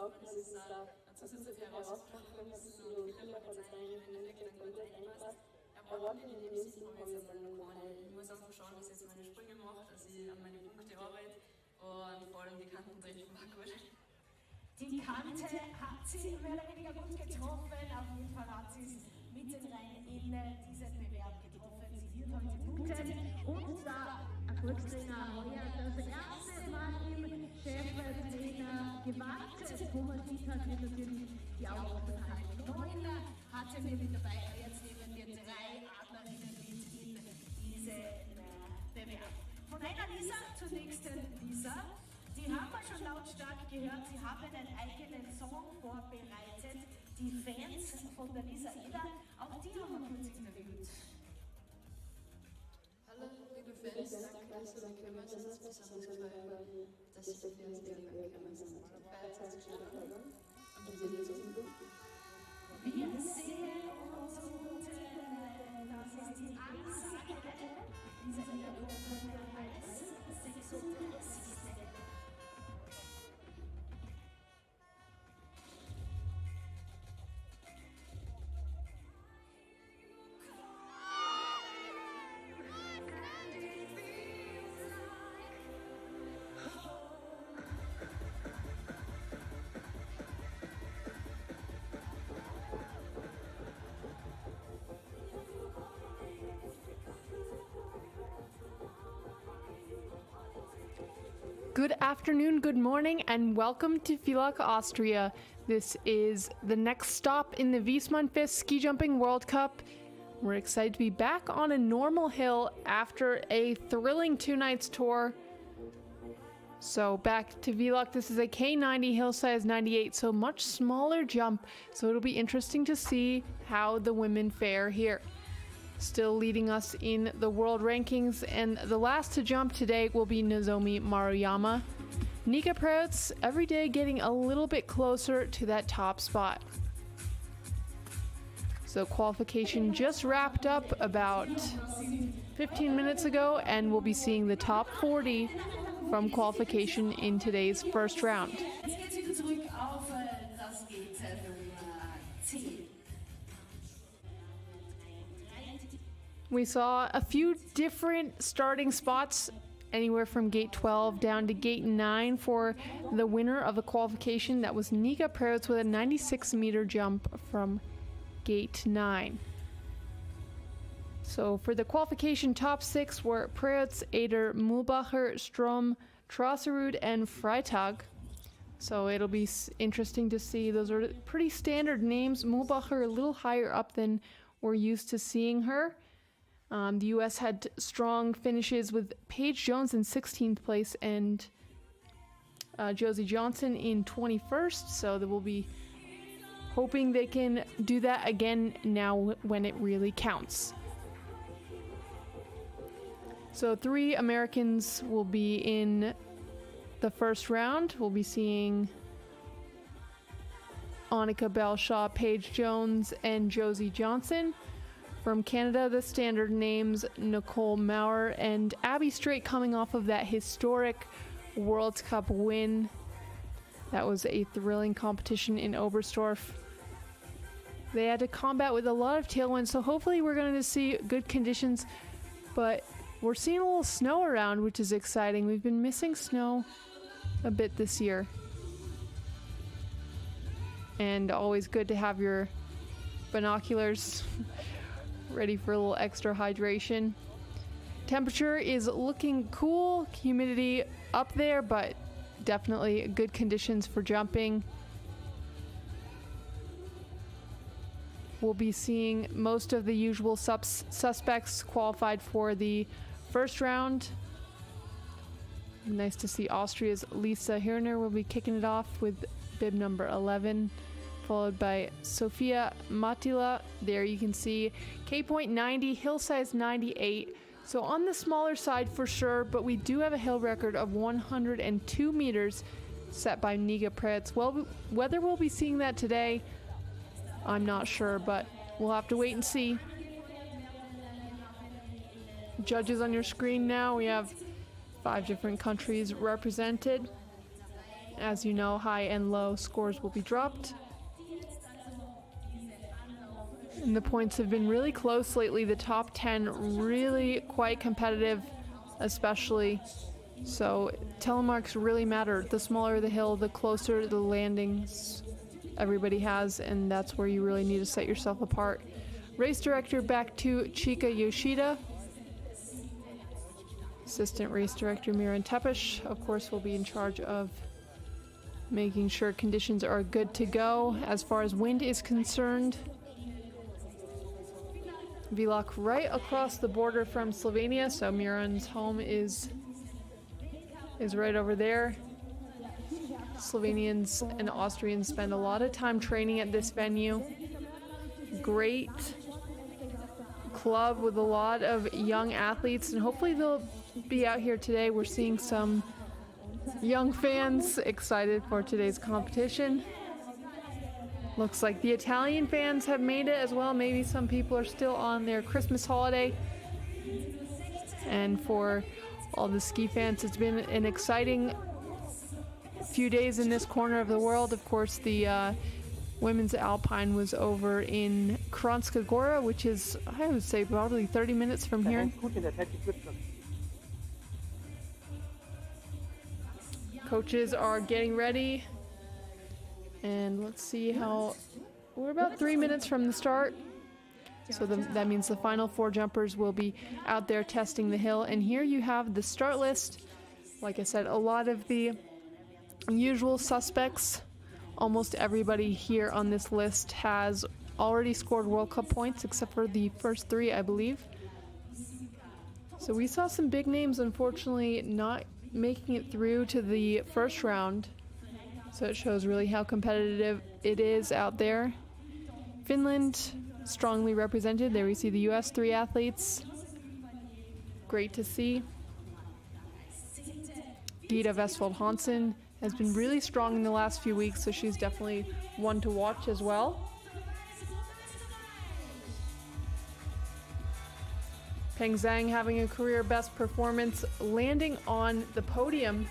auch, dass es da zusätzliche Herausforderungen ist, so Villach hat es eigentlich komplett angepasst. Erwarten in dem Sinn habe ich aber noch keine. Ich muss einfach schauen, dass ich jetzt meine Sprünge mache, dass ich an meine Punkte arbeite und vor allem die Kanten treffen war gut. Die Kante hat sie mehr oder weniger gut getroffen, auf jeden Fall hat sie es mitten rein in diesen Bewerb getroffen. Sie wird heute punkten und da Erfolgstrainer heuer das erste Mal im Cheftrainer gewartet. Wo man sieht, hat wir natürlich die Augen offen halten. 9 hatte wir mit dabei, jetzt nehmen wir 3 Adlerinnen mit in diesen Bewerb. Von einer Lisa zur nächsten Lisa. Die haben wir schon lautstark gehört, sie haben einen eigenen Song vorbereitet. Die Fans von der Lisa Ida, auch die haben wir kurz interviewt. Hallo liebe Fans, danke, dass ihr gekommen seid. Besonders weil das ist der Fans, die gekommen sind. Wir sehen uns unten, das ist die Ansage. Lisa Ida kommt als 36. Good afternoon, good morning, and welcome to Villach, Austria. This is the next stop in the Viessmann FIS Ski Jumping World Cup. We're excited to be back on a normal hill after a thrilling 2 nights tour. So back to Villach, this is a K90 hill size 98, so much smaller jump. So it'll be interesting to see how the women fare here. Still leading us in the world rankings, and the last to jump today will be Nozomi Maruyama. Nika Preutz every day getting a little bit closer to that top spot. So qualification just wrapped up about 15 minutes ago, and we'll be seeing the top 40 from qualification in today's first round. We saw a few different starting spots, anywhere from gate 12 down to gate 9 for the winner of the qualification. That was Nika Preutz with a 96-meter jump from gate 9. So for the qualification, top 6 were Preutz, Eder, Mühlbacher, Strom, Trosserud, and Freitag. So it'll be interesting to see. Those are pretty standard names. Mühlbacher a little higher up than we're used to seeing her. The U.S. had strong finishes with Paige Jones in 16th place and Josie Johnson in 21st, so that we'll be hoping they can do that again now when it really counts. So 3 Americans will be in the first round. We'll be seeing Annika Belshaw, Paige Jones, and Josie Johnson. From Canada, the standard names Nicole Maurer and Abby Strait, coming off of that historic World Cup win. That was a thrilling competition in Oberstdorf. They had to combat with a lot of tailwind, so hopefully we're going to see good conditions, but we're seeing a little snow around, which is exciting. We've been missing snow a bit this year. And always good to have your binoculars ready for a little extra hydration. Temperature is looking cool, humidity up there, but definitely good conditions for jumping. We'll be seeing most of the usual suspects qualified for the first round. Nice to see Austria's Lisa Hirner will be kicking it off with bib number 11. Followed by Sofia Matila. There you can see K-point 90, hill size 98. So on the smaller side for sure, but we do have a hill record of 102 meters set by Nika Preutz. Well, whether we'll be seeing that today, I'm not sure, but we'll have to wait and see. Judges on your screen now. We have 5 different countries represented. As you know, high and low scores will be dropped. And the points have been really close lately. The top 10 really quite competitive, especially. So telemarks really matter. The smaller the hill, the closer the landings everybody has, and that's where you really need to set yourself apart. Race director back to Chika Yoshida. Assistant race director Miran Tepesh, of course, will be in charge of making sure conditions are good to go as far as wind is concerned. Villach right across the border from Slovenia, so Miran's home is right over there. Slovenians and Austrians spend a lot of time training at this venue. Great club with a lot of young athletes, and hopefully they'll be out here today. We're seeing some young fans excited for today's competition. Looks like the Italian fans have made it as well. Maybe some people are still on their Christmas holiday. And for all the ski fans, it's been an exciting few days in this corner of the world. Of course, the women's Alpine was over in Kranjska Gora, which is, I would say, probably 30 minutes from here. Coaches are getting ready. And let's see how, we're about 3 minutes from the start. So that means the final 4 jumpers will be out there testing the hill. And here you have the start list. Like I said, a lot of the usual suspects. Almost everybody here on this list has already scored World Cup points, except for the first 3, I believe. So we saw some big names, unfortunately, not making it through to the first round. So it shows really how competitive it is out there. Finland, strongly represented. There we see the US 3 athletes. Great to see. Gita Vestfold Hansen has been really strong in the last few weeks, so she's definitely one to watch as well. Peng Zhang having a career best performance, landing on the podium.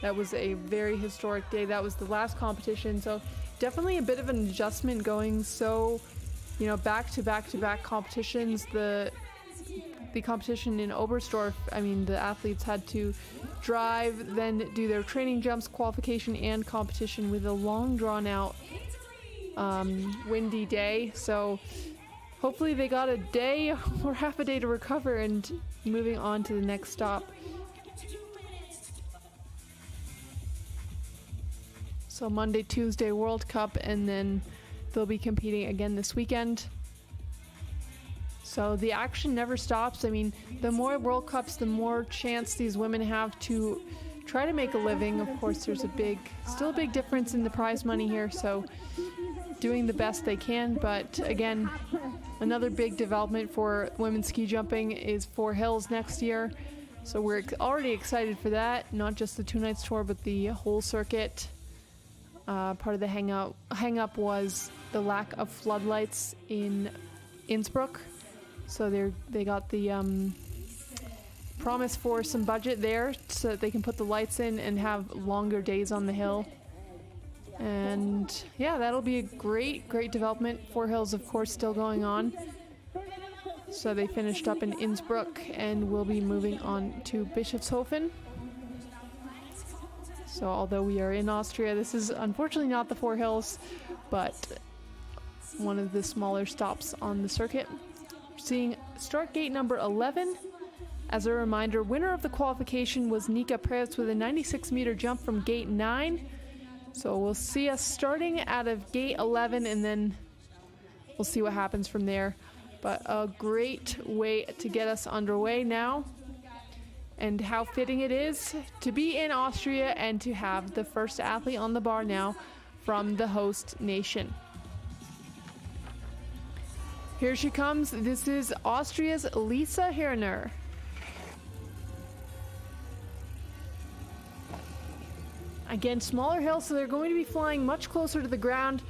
That was a very historic day. That was the last competition, so definitely a bit of an adjustment going so, back to back to back competitions. The competition in Oberstdorf, the athletes had to drive, then do their training jumps, qualification, and competition with a long drawn out windy day. So hopefully they got a day or half a day to recover and moving on to the next stop. So Monday, Tuesday World Cup, and then they'll be competing again this weekend. So the action never stops. The more World Cups, the more chance these women have to try to make a living. Of course, there's still a big difference in the prize money here, so doing the best they can. But again, another big development for women's ski jumping is 4 Hills next year. So we're already excited for that, not just the 2 nights tour, but the whole circuit. Part of the hang up was the lack of floodlights in Innsbruck. So they got the promise for some budget there so that they can put the lights in and have longer days on the hill. And yeah, that'll be a great development. 4 Hills, of course, still going on. So they finished up in Innsbruck and will be moving on to Bischofshofen. So although we are in Austria, this is unfortunately not the 4 Hills, but one of the smaller stops on the circuit. Seeing start gate number 11. As a reminder, winner of the qualification was Nika Preus with a 96-meter jump from gate 9. So we'll see us starting out of gate 11, and then we'll see what happens from there. But a great way to get us underway now. And how fitting it is to be in Austria and to have the first athlete on the bar now from the host nation. Here she comes. This is Austria's Lisa Hirner. Again, smaller hill, so they're going to be flying much closer to the ground.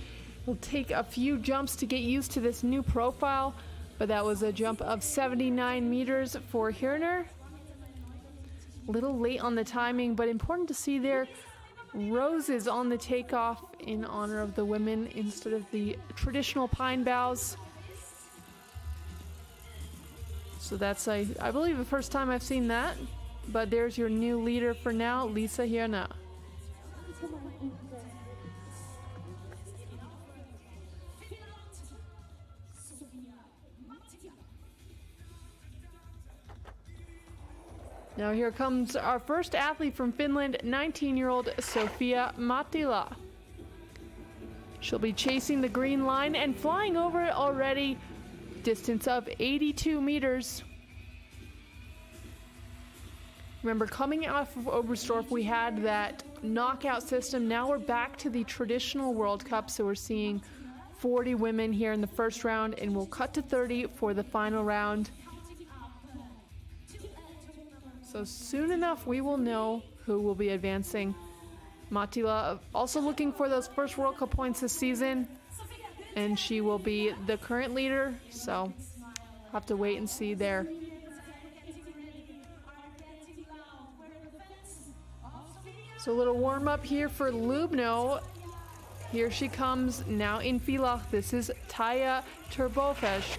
It'll take a few jumps to get used to this new profile, but that was a jump of 79 meters for Hirner. A little late on the timing, but important to see there. roses on the takeoff in honor of the women instead of the traditional pine boughs. So that's, I believe, the first time I've seen that. But there's your new leader for now, Lisa Hirna. Now here comes our first athlete from Finland, 19-year-old Sofia Mattila. She'll be chasing the green line and flying over it already. Distance of 82 meters. Remember, coming off of Oberstdorf, we had that knockout system. Now we're back to the traditional World Cup, so we're seeing 40 women here in the first round, and we'll cut to 30 for the final round. So soon enough, we will know who will be advancing. Mattila also looking for those first World Cup points this season, and she will be the current leader, so have to wait and see there. So a little warm up here for Lubno. Here she comes now in Villach. This is Taya Turbofesh.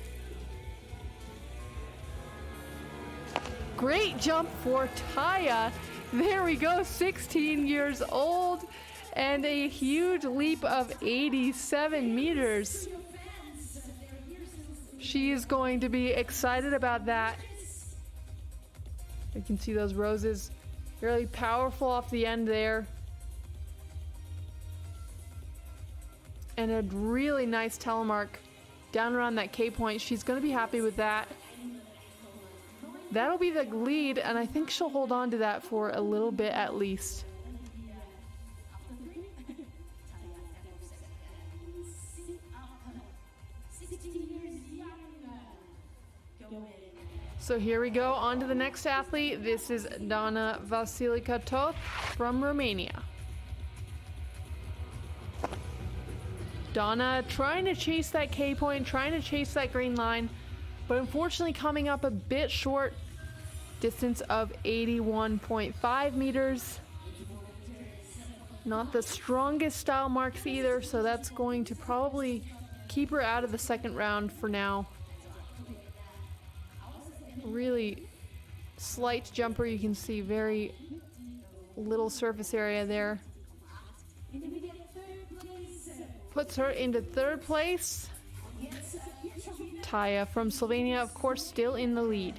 Great jump for Taya. There we go, 16 years old and a huge leap of 87 meters. She is going to be excited about that. You can see those roses really powerful off the end there. And a really nice telemark down around that K point. She's going to be happy with that. That'll be the lead, and I think she'll hold on to that for a little bit at least. So here we go, on to the next athlete. This is Dana Vasilika Toth from Romania. Donna trying to chase that K point, trying to chase that green line, but unfortunately coming up a bit short. Distance of 81.5 meters. Not the strongest style marks either, so that's going to probably keep her out of the second round for now. Really slight jumper, you can see very little surface area there. Puts her into third place. Taya from Slovenia, of course, still in the lead.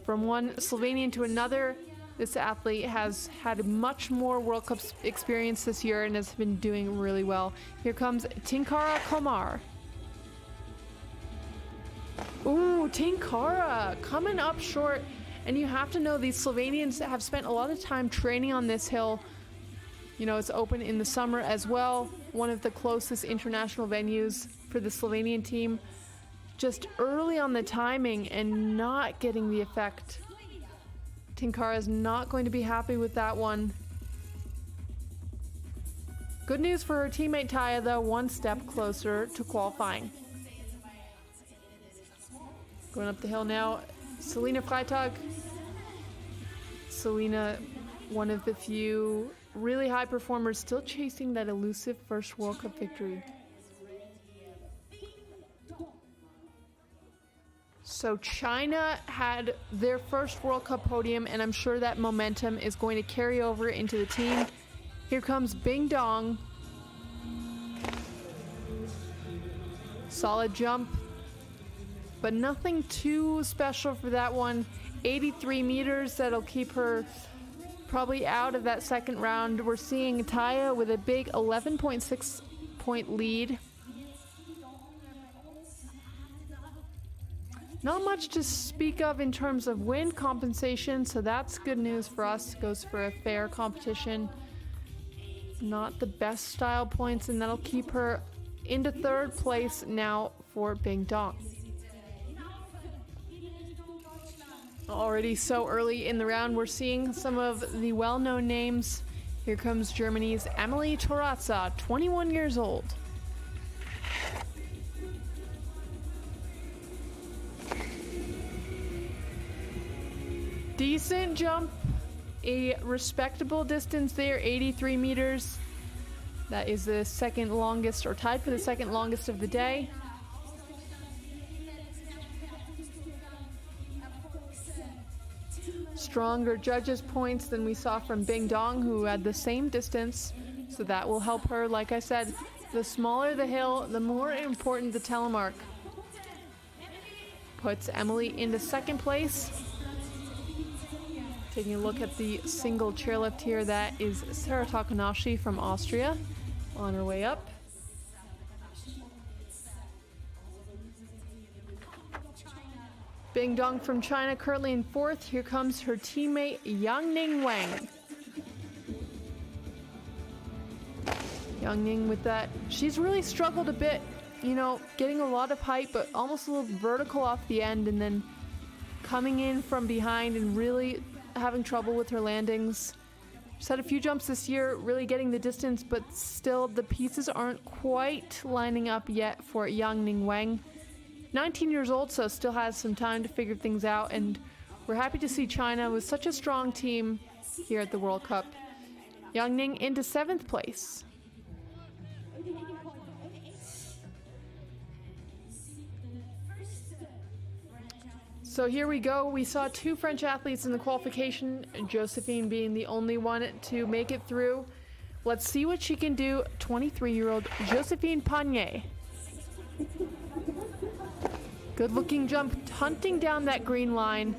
From one Slovenian to another, this athlete has had much more World Cup experience this year and has been doing really well. Here comes Tinkara Komar. Ooh, Tinkara coming up short. And you have to know these Slovenians have spent a lot of time training on this hill. You know, it's open in the summer as well. One of the closest international venues for the Slovenian team. Just early on the timing and not getting the effect. Tinkara is not going to be happy with that one. Good news for her teammate Taya, though, one step closer to qualifying. Going up the hill now, Selina Freitag. Selina, one of the few really high performers still chasing that elusive first World Cup victory. So China had their first World Cup podium, and I'm sure that momentum is going to carry over into the team. Here comes Bing Dong. Solid jump, but nothing too special for that one. 83 meters, that'll keep her probably out of that second round. We're seeing Taya with a big 11.6 point lead. Not much to speak of in terms of win compensation, so that's good news for us. Goes for a fair competition. Not the best style points, and that'll keep her into third place now for Bing Dong. Already so early in the round, we're seeing some of the well-known names. Here comes Germany's Emily Torazza, 21 years old. Decent jump, a respectable distance there, 83 meters. That is the second longest, or tied for the second longest of the day. Stronger judges' points than we saw from Bing Dong, who had the same distance, so that will help her. Like I said, the smaller the hill, the more important the telemark. Puts Emily into second place. Taking a look at the single chairlift here, that is Sarah Takanashi from Austria on her way up. Bing Dong from China currently in fourth. Here comes her teammate Yangning Wang. Yangning with that, she's really struggled a bit, you know, getting a lot of height but almost a little vertical off the end, and then coming in from behind and really having trouble with her landings. She's had a few jumps this year, really getting the distance, but still the pieces aren't quite lining up yet for Yangning Wang. 19 years old, so still has some time to figure things out, and we're happy to see China with such a strong team here at the World Cup. Yangning into 7th place. So here we go. We saw two French athletes in the qualification, Josephine being the only one to make it through. Let's see what she can do. 23-year-old Josephine Panier. Good looking jump, hunting down that green line.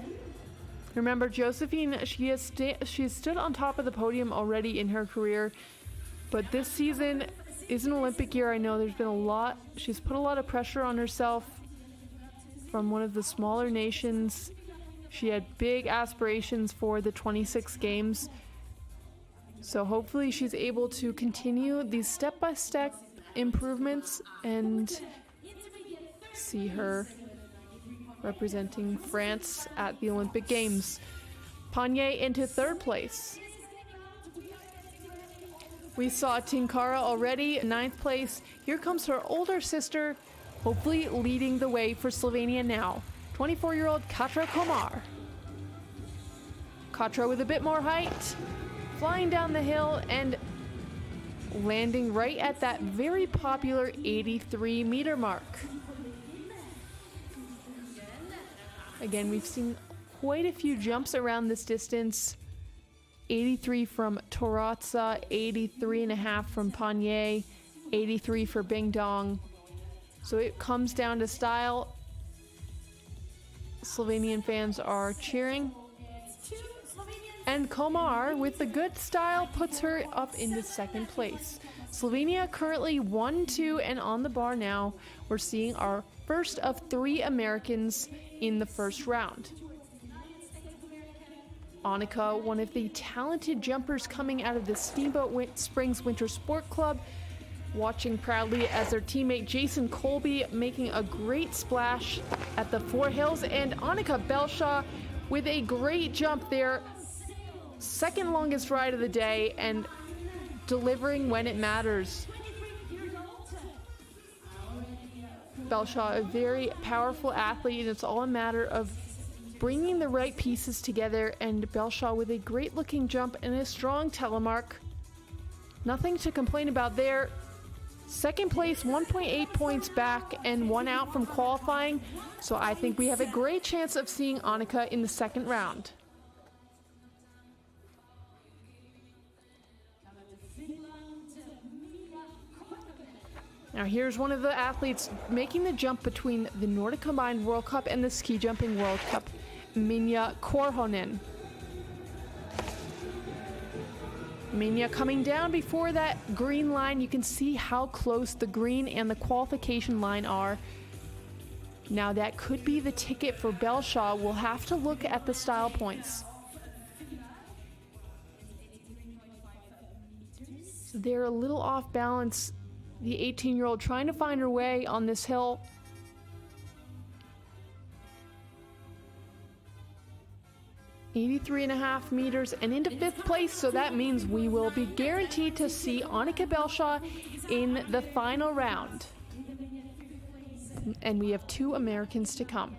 Remember, Josephine, she stood on top of the podium already in her career, but this season is an Olympic year. I know there's been she's put a lot of pressure on herself from one of the smaller nations. She had big aspirations for the 26 games. So hopefully she's able to continue these step-by-step improvements and see her representing France at the Olympic Games. Panier into 3rd place. We saw Tinkara already, 9th place. Here comes her older sister, hopefully leading the way for Slovenia now. 24-year-old Katra Komar. Katra with a bit more height, flying down the hill and landing right at that very popular 83-meter mark. Again, we've seen quite a few jumps around this distance. 83 from Toratsa, 83.5 from Panier, 83 for Bing Dong. So it comes down to style. Slovenian fans are cheering. And Komar, with the good style, puts her up into 2nd place. Slovenia currently 1-2 and on the bar now. We're seeing our first of 3 Americans in the first round. Annika, one of the talented jumpers coming out of the Steamboat Springs Winter Sport Club, watching proudly as their teammate Jason Colby making a great splash at the 4 hills, and Annika Belshaw with a great jump there. 2nd longest ride of the day and delivering when it matters. Belshaw, a very powerful athlete, and it's all a matter of bringing the right pieces together, and Belshaw with a great looking jump and a strong telemark. Nothing to complain about there. 2nd place, 1.8 points back and 1 out from qualifying, so I think we have a great chance of seeing Annika in the 2nd round. Now here's one of the athletes making the jump between the Nordic Combined World Cup and the Ski Jumping World Cup, Minja Korhonen. Minja coming down before that green line. You can see how close the green and the qualification line are. Now that could be the ticket for Belshaw. We'll have to look at the style points. So they're a little off balance. The 18-year-old trying to find her way on this hill. .83.5 meters and into 5th place, so that means we will be guaranteed to see Annika Belshaw in the final round. And we have 2 Americans to come.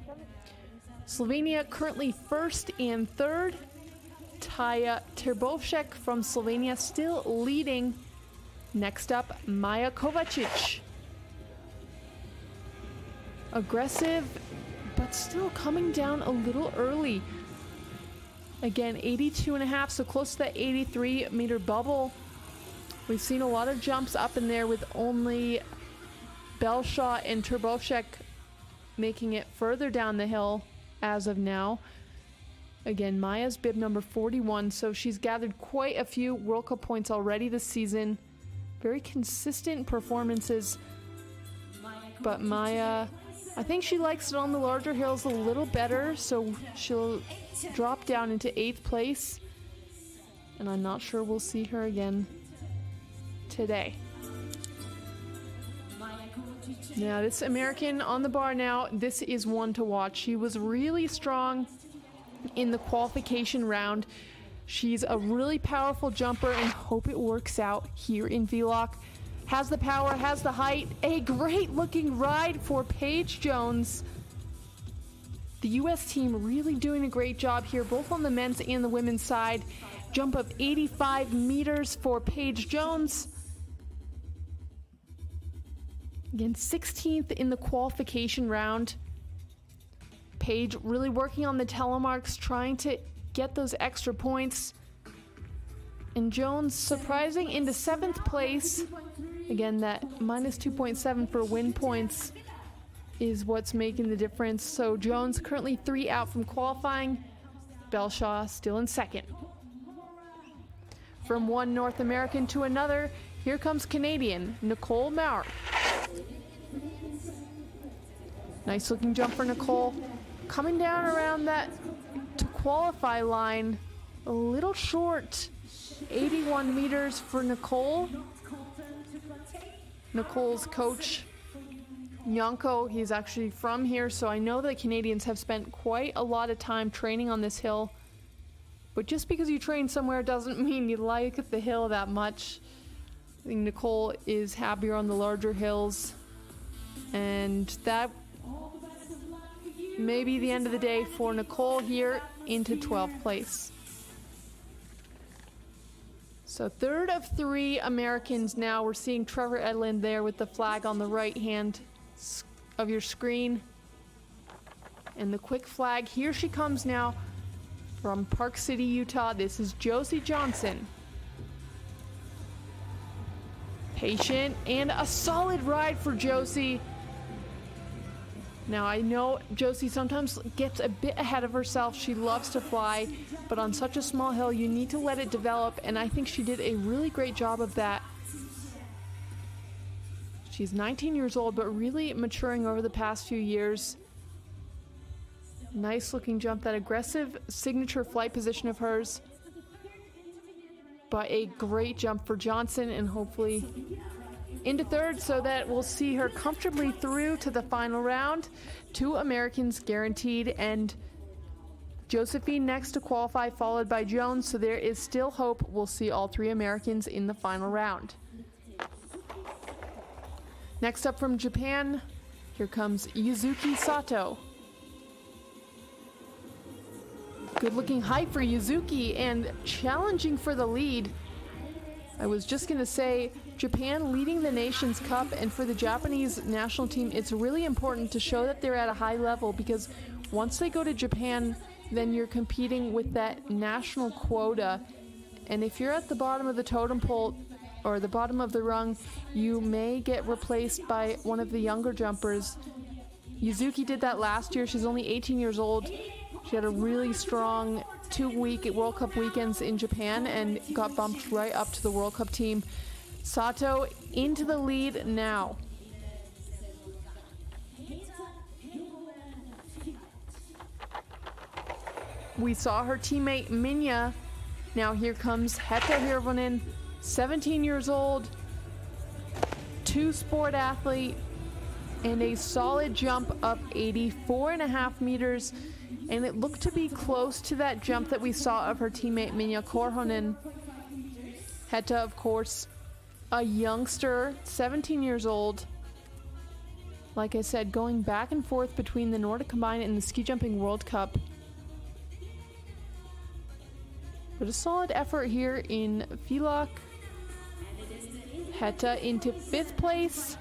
Slovenia currently 1st and 3rd, Taya Terbovšek from Slovenia still leading. Next up, Maja Kovacic. Aggressive, but still coming down a little early. Again, 82.5, so close to that 83-meter bubble. We've seen a lot of jumps up in there with only Belshaw and Terbovšek making it further down the hill as of now. Again, Maya's bib number 41, so she's gathered quite a few World Cup points already this season. Very consistent performances. But Maya, I think she likes it on the larger hills a little better, so she'll drop down into 8th place. And I'm not sure we'll see her again today. Now, this American on the bar now, this is one to watch. She was really strong in the qualification round. She's a really powerful jumper and hope it works out here in Villach. Has the power, has the height. A great looking ride for Paige Jones. The US team really doing a great job here, both on the men's and the women's side. Jump of 85 meters for Paige Jones. Again, 16th in the qualification round. Paige really working on the telemarks, trying to get those extra points. And Jones surprising into 7th place. Again, that minus 2.7 for win points is what's making the difference. So Jones currently 3 out from qualifying. Belshaw still in 2nd. From one North American to another, here comes Canadian Nicole Maurer. Nice looking jump for Nicole. Coming down around that to qualify line, a little short. 81 meters for Nicole. Nicole's coach, Nyonko, he's actually from here, so I know the Canadians have spent quite a lot of time training on this hill. But just because you train somewhere doesn't mean you like the hill that much. I think Nicole is happier on the larger hills. And that may be the end of the day for Nicole here into 12th place. So 3rd of 3 Americans now. We're seeing Trevor Edlund there with the flag on the right hand of your screen. And the quick flag, here she comes now from Park City, Utah. This is Josie Johnson. Patient and a solid ride for Josie. Now I know Josie sometimes gets a bit ahead of herself. She loves to fly, but on such a small hill you need to let it develop, and I think she did a really great job of that. She's 19 years old, but really maturing over the past few years. Nice looking jump, that aggressive signature flight position of hers. But a great jump for Johnson, and hopefully into 3rd, so that we'll see her comfortably through to the final round. 2 Americans guaranteed, and Josephine next to qualify, followed by Jones, so there is still hope we'll see all 3 Americans in the final round. Next up from Japan, here comes Yuzuki Sato. Good looking height for Yuzuki and challenging for the lead. I was just going to say, Japan leading the Nations Cup, and for the Japanese national team, it's really important to show that they're at a high level, because once they go to Japan, then you're competing with that national quota. And if you're at the bottom of the totem pole or the bottom of the rung, you may get replaced by one of the younger jumpers. Yuzuki did that last year. She's only 18 years old. She had a really strong 2-week World Cup weekends in Japan and got bumped right up to the World Cup team. Sato into the lead now. We saw her teammate Minja. Now here comes Hetta Hirvonen, 17 years old, 2-sport athlete, and a solid jump of 84.5 meters. And it looked to be close to that jump that we saw of her teammate Minja Korhonen. Hetta, of course, a youngster, 17 years old. Like I said, going back and forth between the Nordic Combined and the Ski Jumping World Cup. But a solid effort here in Villach. Heta into 5th place.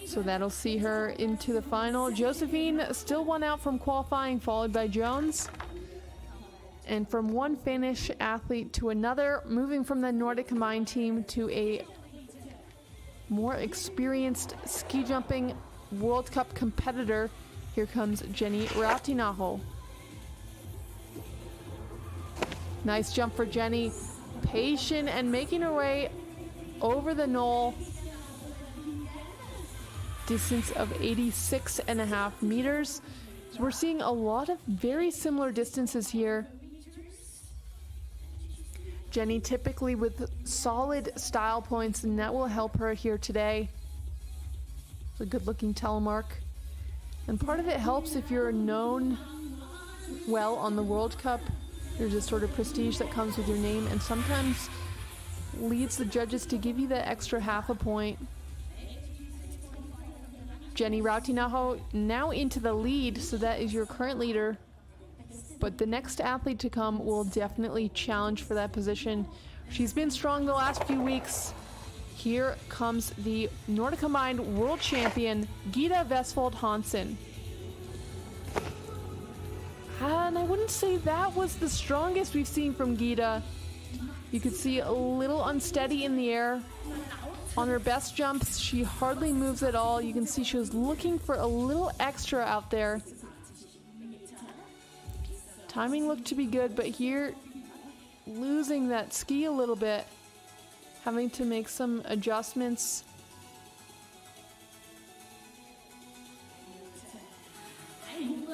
So that'll see her into the final. Josephine still one out from qualifying, followed by Jones. And from one Finnish athlete to another, moving from the Nordic Combined team to a more experienced ski jumping World Cup competitor, here comes Jenny Rautinaho. Nice jump for Jenny. Patient and making her way over the knoll. Distance of 86.5 meters. So we're seeing a lot of very similar distances here. Jenny typically with solid style points, and that will help her here today. It's a good looking telemark. And part of it helps if you're known well on the World Cup. There's a sort of prestige that comes with your name, and sometimes leads the judges to give you that extra half a point. Jenny Rautinaho now into the lead, so that is your current leader. But the next athlete to come will definitely challenge for that position. She's been strong the last few weeks. Here comes the Nordic Combined World Champion, Gita Vestfold Hansen. And I wouldn't say that was the strongest we've seen from Gita. You could see a little unsteady in the air. On her best jumps, she hardly moves at all. You can see she was looking for a little extra out there. Timing looked to be good, but here, losing that ski a little bit. Having to make some adjustments.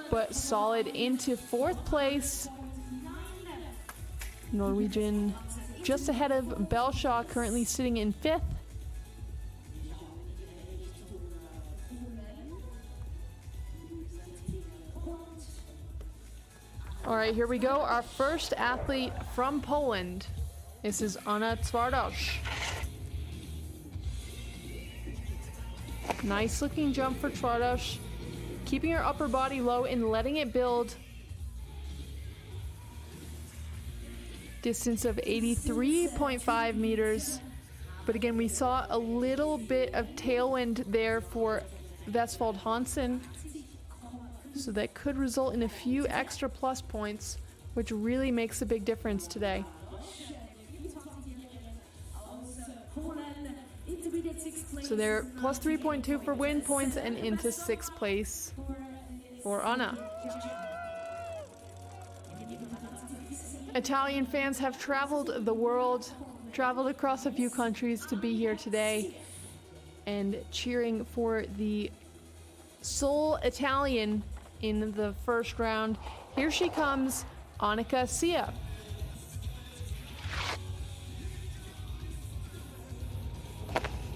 But solid into 4th place. Norwegian just ahead of Belshaw, currently sitting in 5th. All right, here we go. Our first athlete from Poland. This is Anna Twardosz. Nice looking jump for Twardosz. Keeping her upper body low and letting it build. Distance of 83.5 meters. But again, we saw a little bit of tailwind there for Vestfold Hansen. So that could result in a few extra plus points, which really makes a big difference today. So they're plus 3.2 for win points and into 6th place for Anna. Italian fans have traveled the world, traveled across a few countries to be here today and cheering for the sole Italian in the first round. Here she comes, Annika Sia.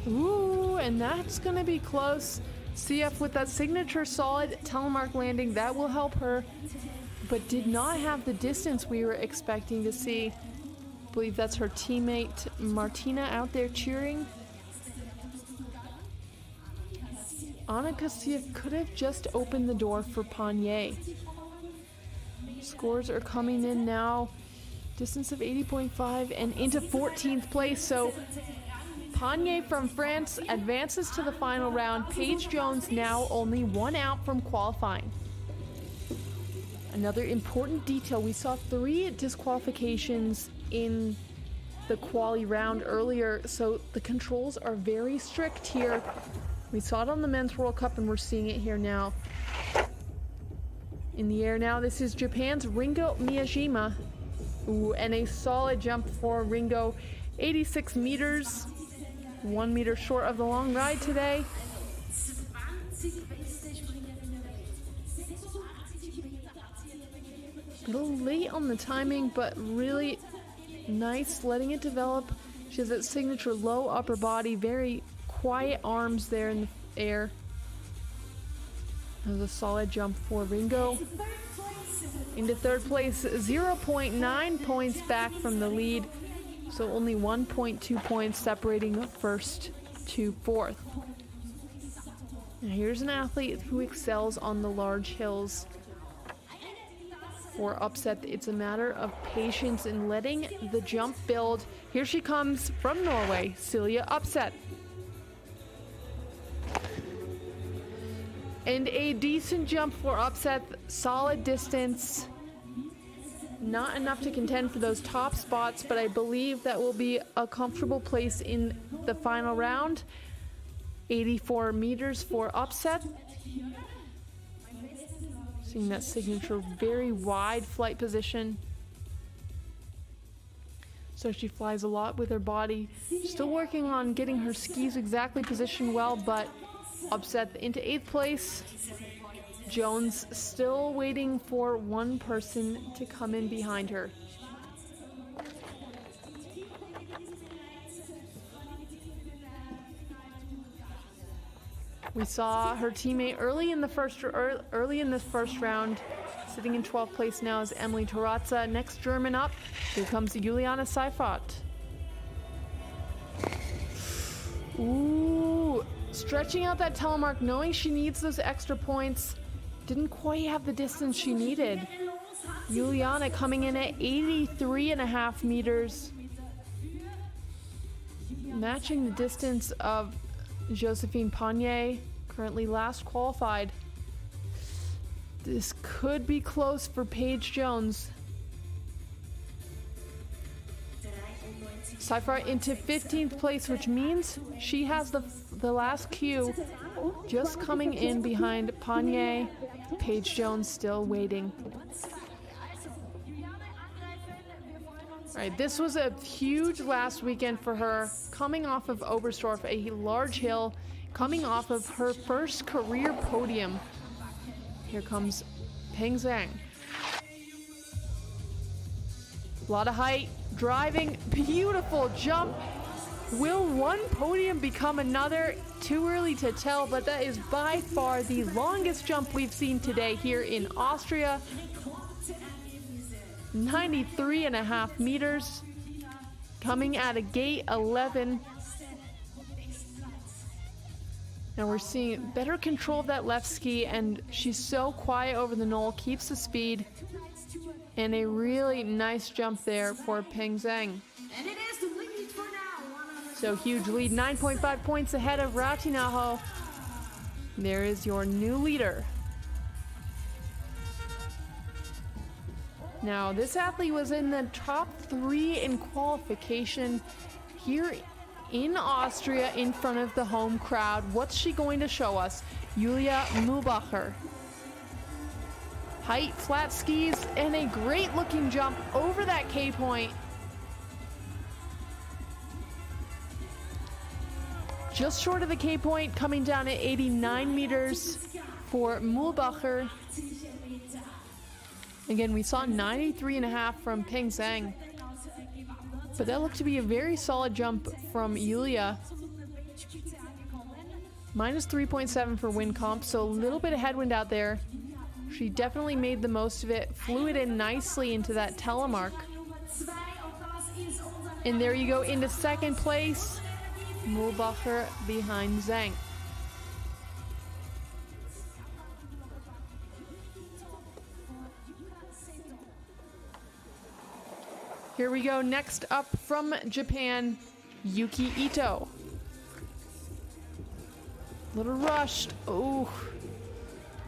Ooh, and that's gonna be close. CF with that signature solid telemark landing, that will help her, but did not have the distance we were expecting to see. I believe that's her teammate Martina out there cheering. Annika Siev could have just opened the door for Panier. Scores are coming in now. Distance of 80.5 and into 14th place. So Panier from France advances to the final round. Paige Jones now only one out from qualifying. Another important detail, we saw 3 disqualifications in the quali round earlier, so the controls are very strict here. We saw it on the Men's World Cup and we're seeing it here now. In the air now, this is Japan's Ringo Miyajima. Ooh, and a solid jump for Ringo. 86 meters, 1 meter short of the long ride today. A little late on the timing, but really nice letting it develop. She has that signature low upper body, very quiet arms there in the air. That was a solid jump for Ringo. Into 3rd place, 0.9 points back from the lead. So only 1.2 points separating 1st to 4th. Now here's an athlete who excels on the large hills. for upset. It's a matter of patience and letting the jump build. Here she comes from Norway, Silja Upset. And a decent jump for upset, solid distance. Not enough to contend for those top spots, but I believe that will be a comfortable place in the final round. 84 meters for upset. Seeing that signature very wide flight position. So she flies a lot with her body. Still working on getting her skis exactly positioned well, but upset into 8th place. Jones still waiting for one person to come in behind her. We saw her teammate early in this first round. Sitting in 12th place now is Emily Tarazza. Next German up, here comes Juliana Seifert. Ooh, stretching out that telemark, knowing she needs those extra points. Didn't quite have the distance she needed. Juliana coming in at 83.5 meters. Matching the distance of Josephine Panier, currently last qualified. This could be close for Paige Jones. Seifert into 15th place, which means she has the last cue, just coming in behind Panier. Paige Jones still waiting. All right, this was a huge last weekend for her, coming off of Oberstdorf, a large hill, coming off of her first career podium. Here comes Peng Zhang. A lot of height, driving, beautiful jump. Will one podium become another? Too early to tell, but that is by far the longest jump we've seen today here in Austria. 93.5 meters. Coming at a gate 11. Now we're seeing better control of that left ski, and she's so quiet over the knoll, keeps the speed. And a really nice jump there for Peng Zhang. So huge lead, 9.5 points ahead of Ratinaho. There is your new leader. Now this athlete was in the top 3 in qualification here in Austria in front of the home crowd. What's she going to show us? Julia Mühlbacher. Height, flat skis, and a great looking jump over that K point. Just short of the K point, coming down at 89 meters for Mühlbacher. Again, we saw 93.5 from Peng Zhang. But that looked to be a very solid jump from Julia. Minus 3.7 for wind comp, so a little bit of headwind out there. She definitely made the most of it, flew it in nicely into that telemark. And there you go, into 2nd place. Mühlbacher behind Zhang. Here we go, next up from Japan, Yuki Ito. A little rushed. Oh,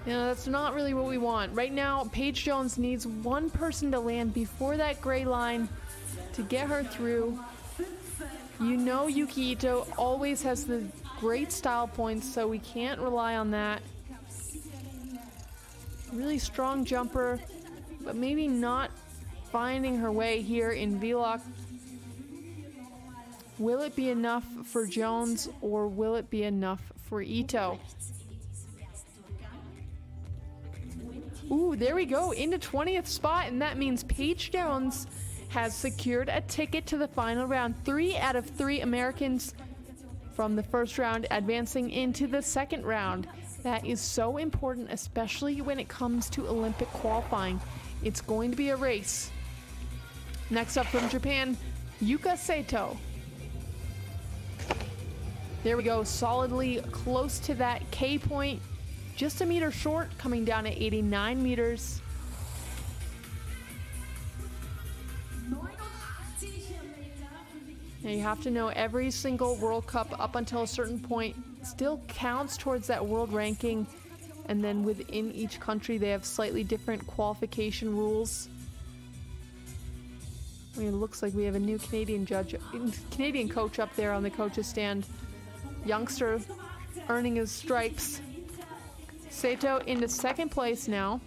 yeah, that's not really what we want. Right now, Paige Jones needs one person to land before that gray line to get her through. You know Yuki Ito always has the great style points, so we can't rely on that. Really strong jumper, but maybe not finding her way here in Villach. Will it be enough for Jones, or will it be enough for Ito? Ooh, there we go, into 20th spot, and that means Paige Jones has secured a ticket to the final round. 3 out of 3 Americans from the first round advancing into the second round. That is so important, especially when it comes to Olympic qualifying. It's going to be a race. Next up from Japan, Yuka Sato. There we go, solidly close to that K point. Just a meter short, coming down at 89 meters. Now you have to know every single World Cup up until a certain point still counts towards that world ranking, and then within each country they have slightly different qualification rules. I mean, it looks like we have a new Canadian coach up there on the coach's stand. Youngster earning his stripes. Sato into second place now.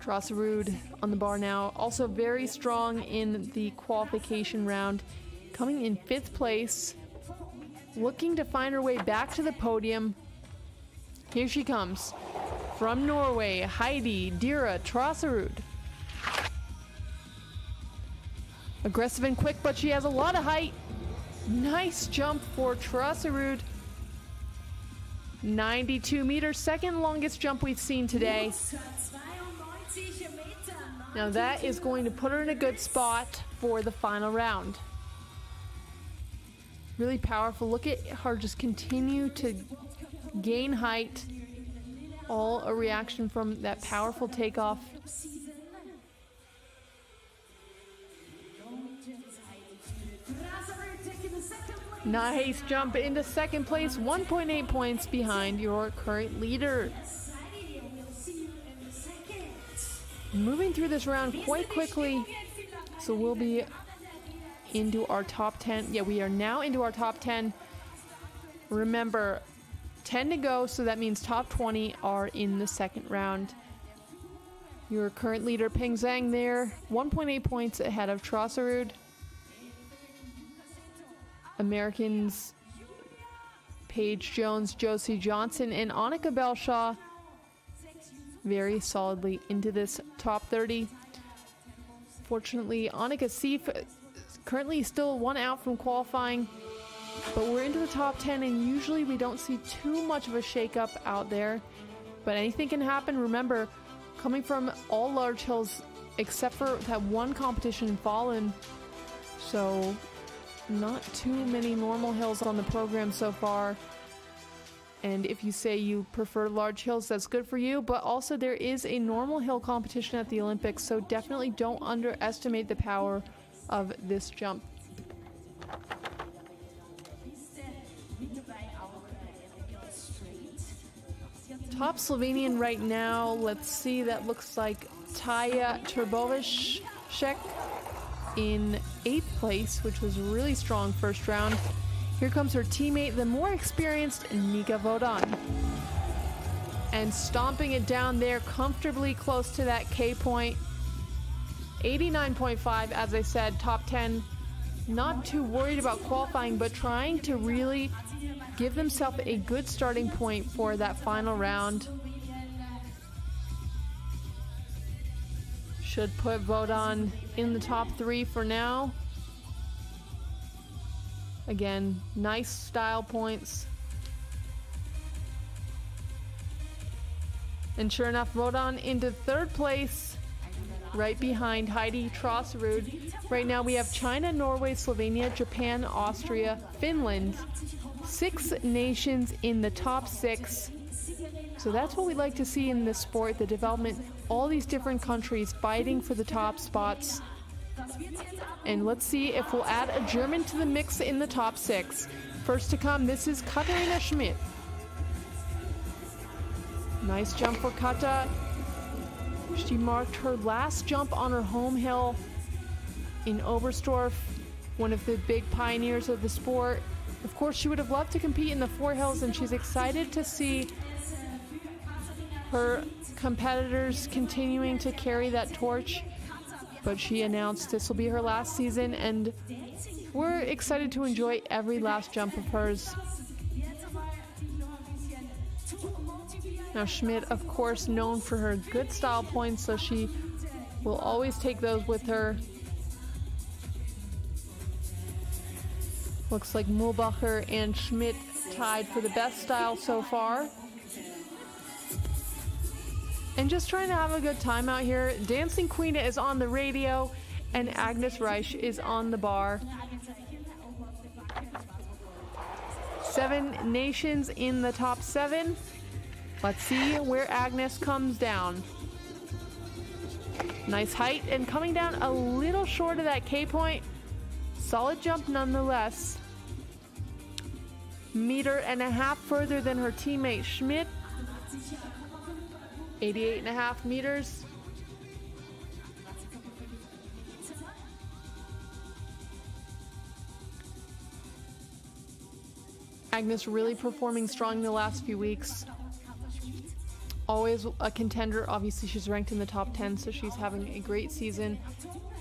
Trossarud on the bar now, also very strong in the qualification round, coming in 5th place, looking to find her way back to the podium. Here she comes from Norway, Heidi Dira Trossarud. Aggressive and quick, but she has a lot of height. Nice jump for Trossarud. 92 meters, second longest jump we've seen today. Now that is going to put her in a good spot for the final round. Really powerful. Look at her just continue to gain height. All a reaction from that powerful takeoff. Nice jump into second place, 1.8 points behind your current leader. Moving through this round quite quickly, so we'll be into our top 10. Yeah, we are now into our top 10. Remember, 10 to go, so that means top 20 are in the second round. Your current leader, Ping Zhang, there, 1.8 points ahead of Trossarud. Americans Paige Jones, Josie Johnson, and Annika Belshaw very solidly into this top 30. Fortunately, Annika Seif currently still one out from qualifying, but we're into the top 10, and usually we don't see too much of a shakeup out there, but anything can happen. Remember, coming from all large hills except for that one competition in Falun, so not too many normal hills on the program so far. And if you say you prefer large hills, that's good for you, but also there is a normal hill competition at the Olympics, so definitely don't underestimate the power of this jump. Top Slovenian right now, let's see, that looks like Taya Turbovic in 8th place, which was a really strong first round. Here comes her teammate, the more experienced Nika Vodan. And stomping it down there comfortably close to that K point. 89.5, as I said, top 10. Not too worried about qualifying, but trying to really give themselves a good starting point for that final round. Should put Vodan in the top 3 for now. Again, nice style points. And sure enough, Vodan into 3rd place, right behind Heidi Trossarud. Right now we have China, Norway, Slovenia, Japan, Austria, Finland. 6 nations in the top 6. So that's what we like to see in this sport, the development. All these different countries fighting for the top spots. And let's see if we'll add a German to the mix in the top 6. First to come, this is Katharina Schmidt. Nice jump for Kata. She marked her last jump on her home hill in Oberstdorf, one of the big pioneers of the sport. Of course, she would have loved to compete in the 4 hills, and she's excited to see her competitors continuing to carry that torch. But she announced this will be her last season, and we're excited to enjoy every last jump of hers. Now Schmidt, of course, known for her good style points, so she will always take those with her. Looks like Mulbacher and Schmidt tied for the best style so far. And just trying to have a good time out here. Dancing Queen is on the radio, and Agnes Reich is on the bar. 7 nations in the top 7. Let's see where Agnes comes down. Nice height, and coming down a little short of that K point. Solid jump nonetheless. 1.5 meters further than her teammate Schmidt. 88.5 meters. Agnes really performing strong the last few weeks. Always a contender. Obviously, she's ranked in the top 10, so she's having a great season.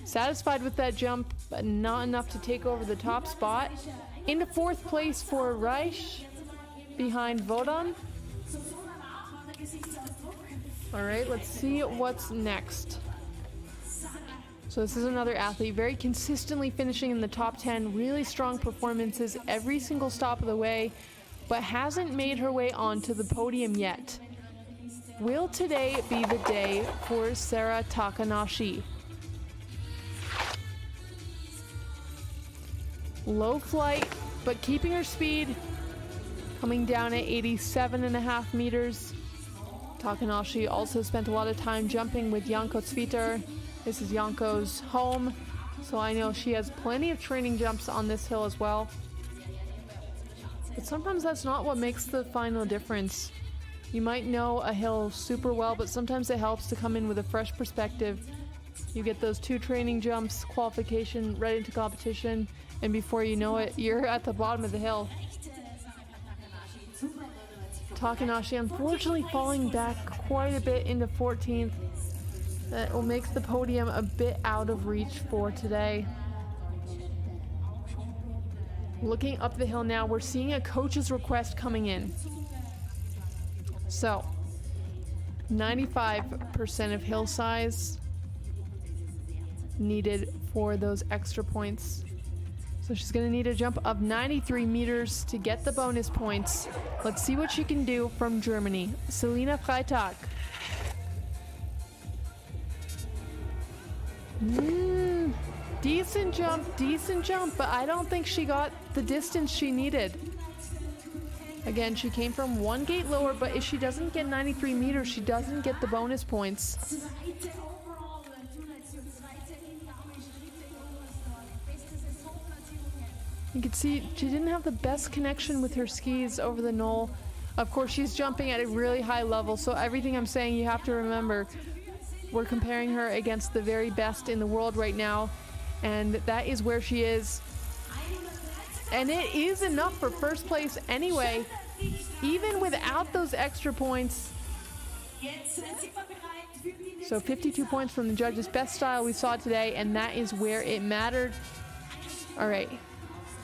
Satisfied with that jump, but not enough to take over the top spot. Into 4th place for Reich, behind Vodon. All right, let's see what's next. So this is another athlete, very consistently finishing in the top 10, really strong performances every single stop of the way, but hasn't made her way onto the podium yet. Will today be the day for Sarah Takanashi? Low flight, but keeping her speed, coming down at 87.5 meters. Takanashi also spent a lot of time jumping with Janko Sviter. This is Janko's home, so I know she has plenty of training jumps on this hill as well. But sometimes that's not what makes the final difference. You might know a hill super well, but sometimes it helps to come in with a fresh perspective. You get those 2 training jumps, qualification, right into competition, and before you know it, you're at the bottom of the hill. Takanashi unfortunately falling back quite a bit into 14th. That will make the podium a bit out of reach for today. Looking up the hill now, we're seeing a coach's request coming in. So, 95% of hill size needed for those extra points. So she's going to need a jump of 93 meters to get the bonus points. Let's see what she can do from Germany. Selina Freitag. Decent jump, but I don't think she got the distance she needed. Again, she came from 1 gate lower, but if she doesn't get 93 meters, she doesn't get the bonus points. You can see she didn't have the best connection with her skis over the knoll. Of course, she's jumping at a really high level, so everything I'm saying you have to remember. We're comparing her against the very best in the world right now, and that is where she is. And it is enough for first place anyway, even without those extra points. So 52 points from the judges, best style we saw today, and that is where it mattered. All right,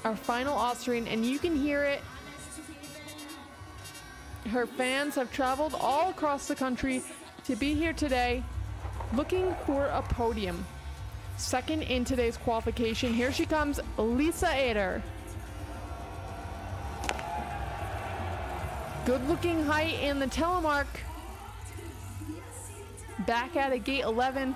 our final Austrian, and you can hear it. Her fans have traveled all across the country to be here today, looking for a podium. Second in today's qualification, here she comes, Lisa Eder. Good looking height in the telemark. Back at a gate 11.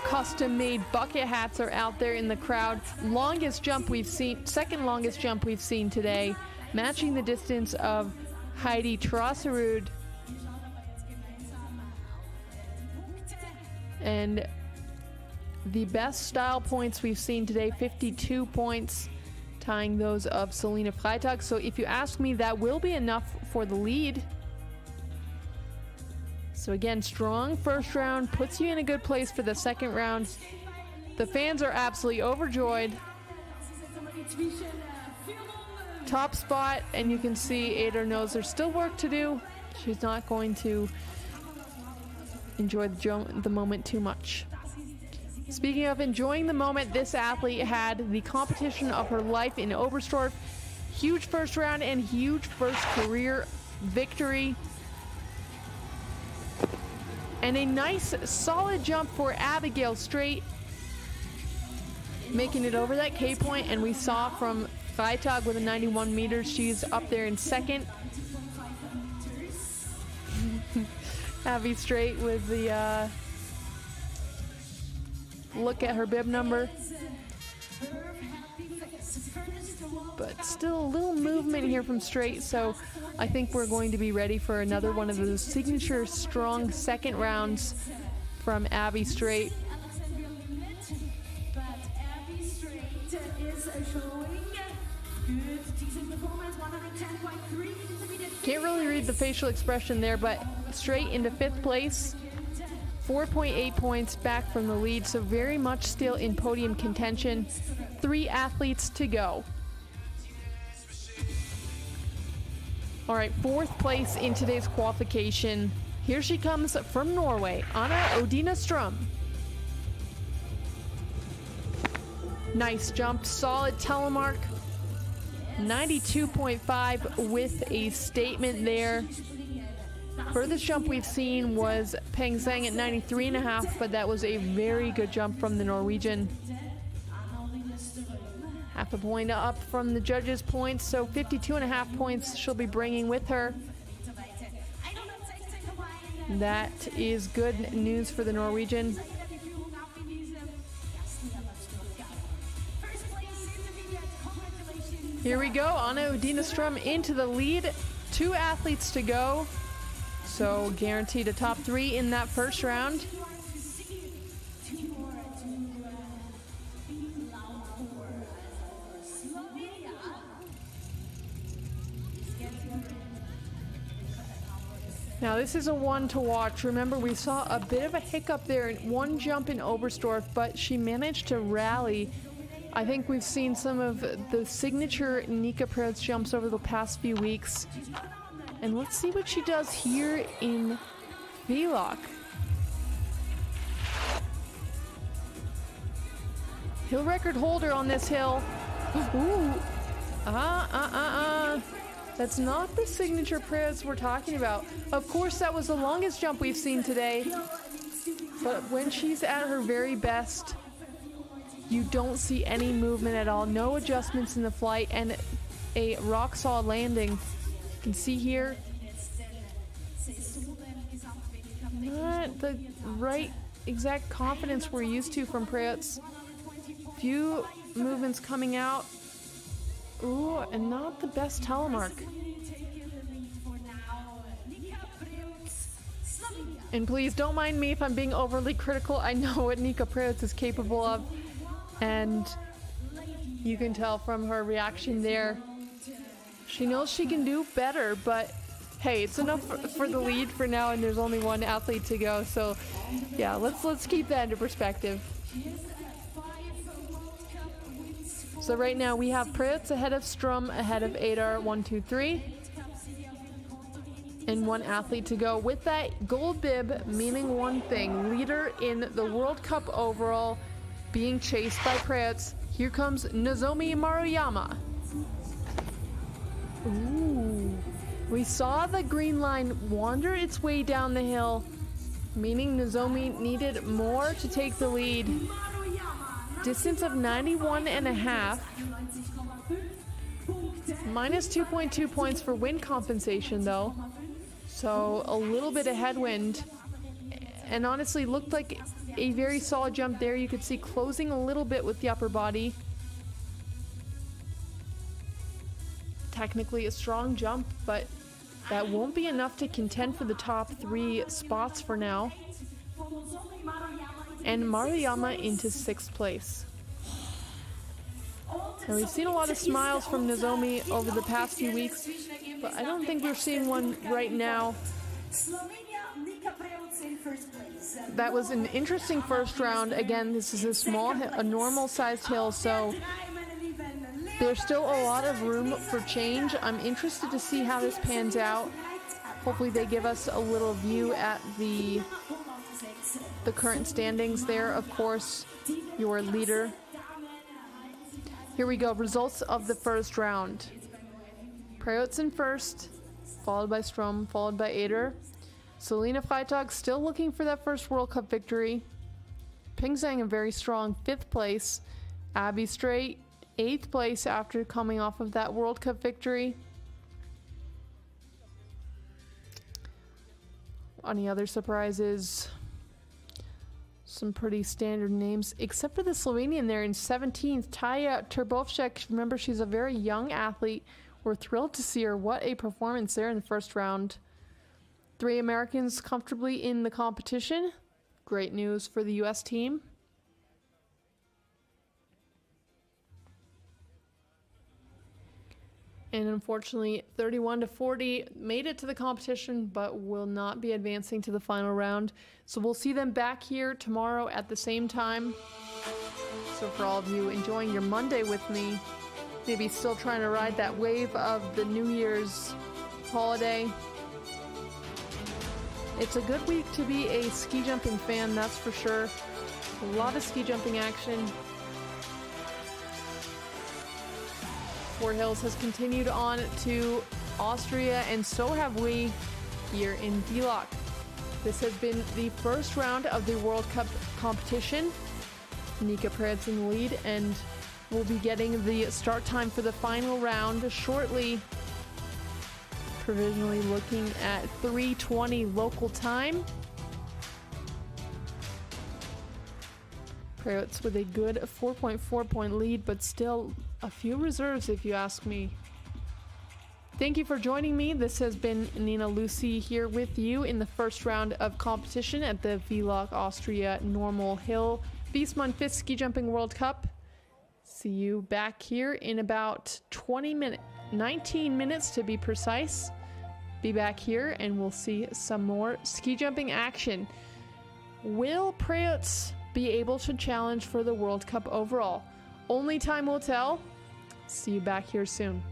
Custom made bucket hats are out there in the crowd. Longest jump we've seen, second longest jump we've seen today, matching the distance of Heidi Trosserud. And the best style points we've seen today, 52 points, tying those of Selina Freitag. So if you ask me, that will be enough for the lead. So again, strong first round, puts you in a good place for the second round. The fans are absolutely overjoyed. Top spot, and you can see Eder knows there's still work to do. She's not going to enjoy the moment too much. Speaking of enjoying the moment, this athlete had the competition of her life in Oberstdorf. Huge first round and huge first career victory. And a nice solid jump for Abigail Straight, making it over that K point, and we saw from Freitag with a 91 meters, she's up there in second. Abby Straight with the look at her bib number. But still a little movement here from Straight, so I think we're going to be ready for another one of those signature strong second rounds from Abby Straight. is showing good, decent performance, 110.3 intermediate. Can't really read the facial expression there, but straight into 5th place. 4.8 points back from the lead, so very much still in podium contention. 3 athletes to go. All right, 4th place in today's qualification. Here she comes from Norway, Anna Odina Strum. Nice jump, solid telemark. 92.5 with a statement there. Furthest jump we've seen was Peng Zhang at 93.5, but that was a very good jump from the Norwegian. Half a point up from the judges' points, so 52.5 points she'll be bringing with her. That is good news for the Norwegian. Here we go, Anna Odina Strum into the lead. 2 athletes to go. So guaranteed a top 3 in that first round. Now this is a one to watch. Remember, we saw a bit of a hiccup there in one jump in Oberstdorf, but she managed to rally. I think we've seen some of the signature Nika Perez jumps over the past few weeks. And let's see what she does here in Villach. Hill record holder on this hill. Ooh. That's not the signature Perez we're talking about. Of course, that was the longest jump we've seen today. But when she's at her very best, you don't see any movement at all. No adjustments in the flight and a rock solid landing. You can see here, not the right exact confidence we're used to from Perez. Few movements coming out. Ooh, and not the best telemark. And please don't mind me if I'm being overly critical. I know what Nika Perez is capable of, and you can tell from her reaction there. She knows she can do better, but hey, it's enough for the lead for now, and there's only 1 athlete to go. So yeah, let's keep that into perspective. So right now we have Perez ahead of Strum, ahead of Adar, 1, 2, 3. And 1 athlete to go. With that gold bib meaning one thing, leader in the World Cup overall, being chased by Perez. Here comes Nozomi Maruyama. Ooh. We saw the green line wander its way down the hill, meaning Nozomi needed more to take the lead. Distance of 91.5. Minus 2.2 points for wind compensation though. So a little bit of headwind. And honestly looked like a very solid jump there. You could see closing a little bit with the upper body. Technically a strong jump, but that won't be enough to contend for the top 3 spots for now. And Maruyama into 6th place. Now we've seen a lot of smiles from Nozomi over the past few weeks, but I don't think we're seeing one right now. That was an interesting first round. Again, this is a normal sized hill, so there's still a lot of room for change. I'm interested to see how this pans out. Hopefully they give us a little view at the current standings there. Of course, your leader. Here we go, results of the first round. Perez in first, followed by Strum, followed by Adar. Selena Freitag still looking for that first World Cup victory. Peng Zhang a very strong 5th place. Abby Straight 8th place after coming off of that World Cup victory. Any other surprises? Some pretty standard names, except for the Slovenian there in 17th, Taya Turbovšek. Remember, she's a very young athlete. We're thrilled to see her. What a performance there in the first round. 3 Americans comfortably in the competition. Great news for the US team. And unfortunately, 31-40 made it to the competition, but will not be advancing to the final round. So we'll see them back here tomorrow at the same time. So for all of you enjoying your Monday with me, maybe still trying to ride that wave of the New Year's holiday, it's a good week to be a ski jumping fan, that's for sure. A lot of ski jumping action. Four Hills has continued on to Austria, and so have we here in Villach. This has been the first round of the World Cup competition. Nika Preds in the lead, and we'll be getting the start time for the final round shortly. Provisionally looking at 3:20 local time. Preds with a good 4.4 point lead, but still a few reserves if you ask me. Thank you for joining me. This has been Nina Lucy here with you in the first round of competition at the Villach Austria Normal Hill Viessmann FIS Ski Jumping World Cup. See you back here in about 19 minutes to be precise. Be back here and we'll see some more ski jumping action. Will Preds be able to challenge for the World Cup overall? Only time will tell. See you back here soon.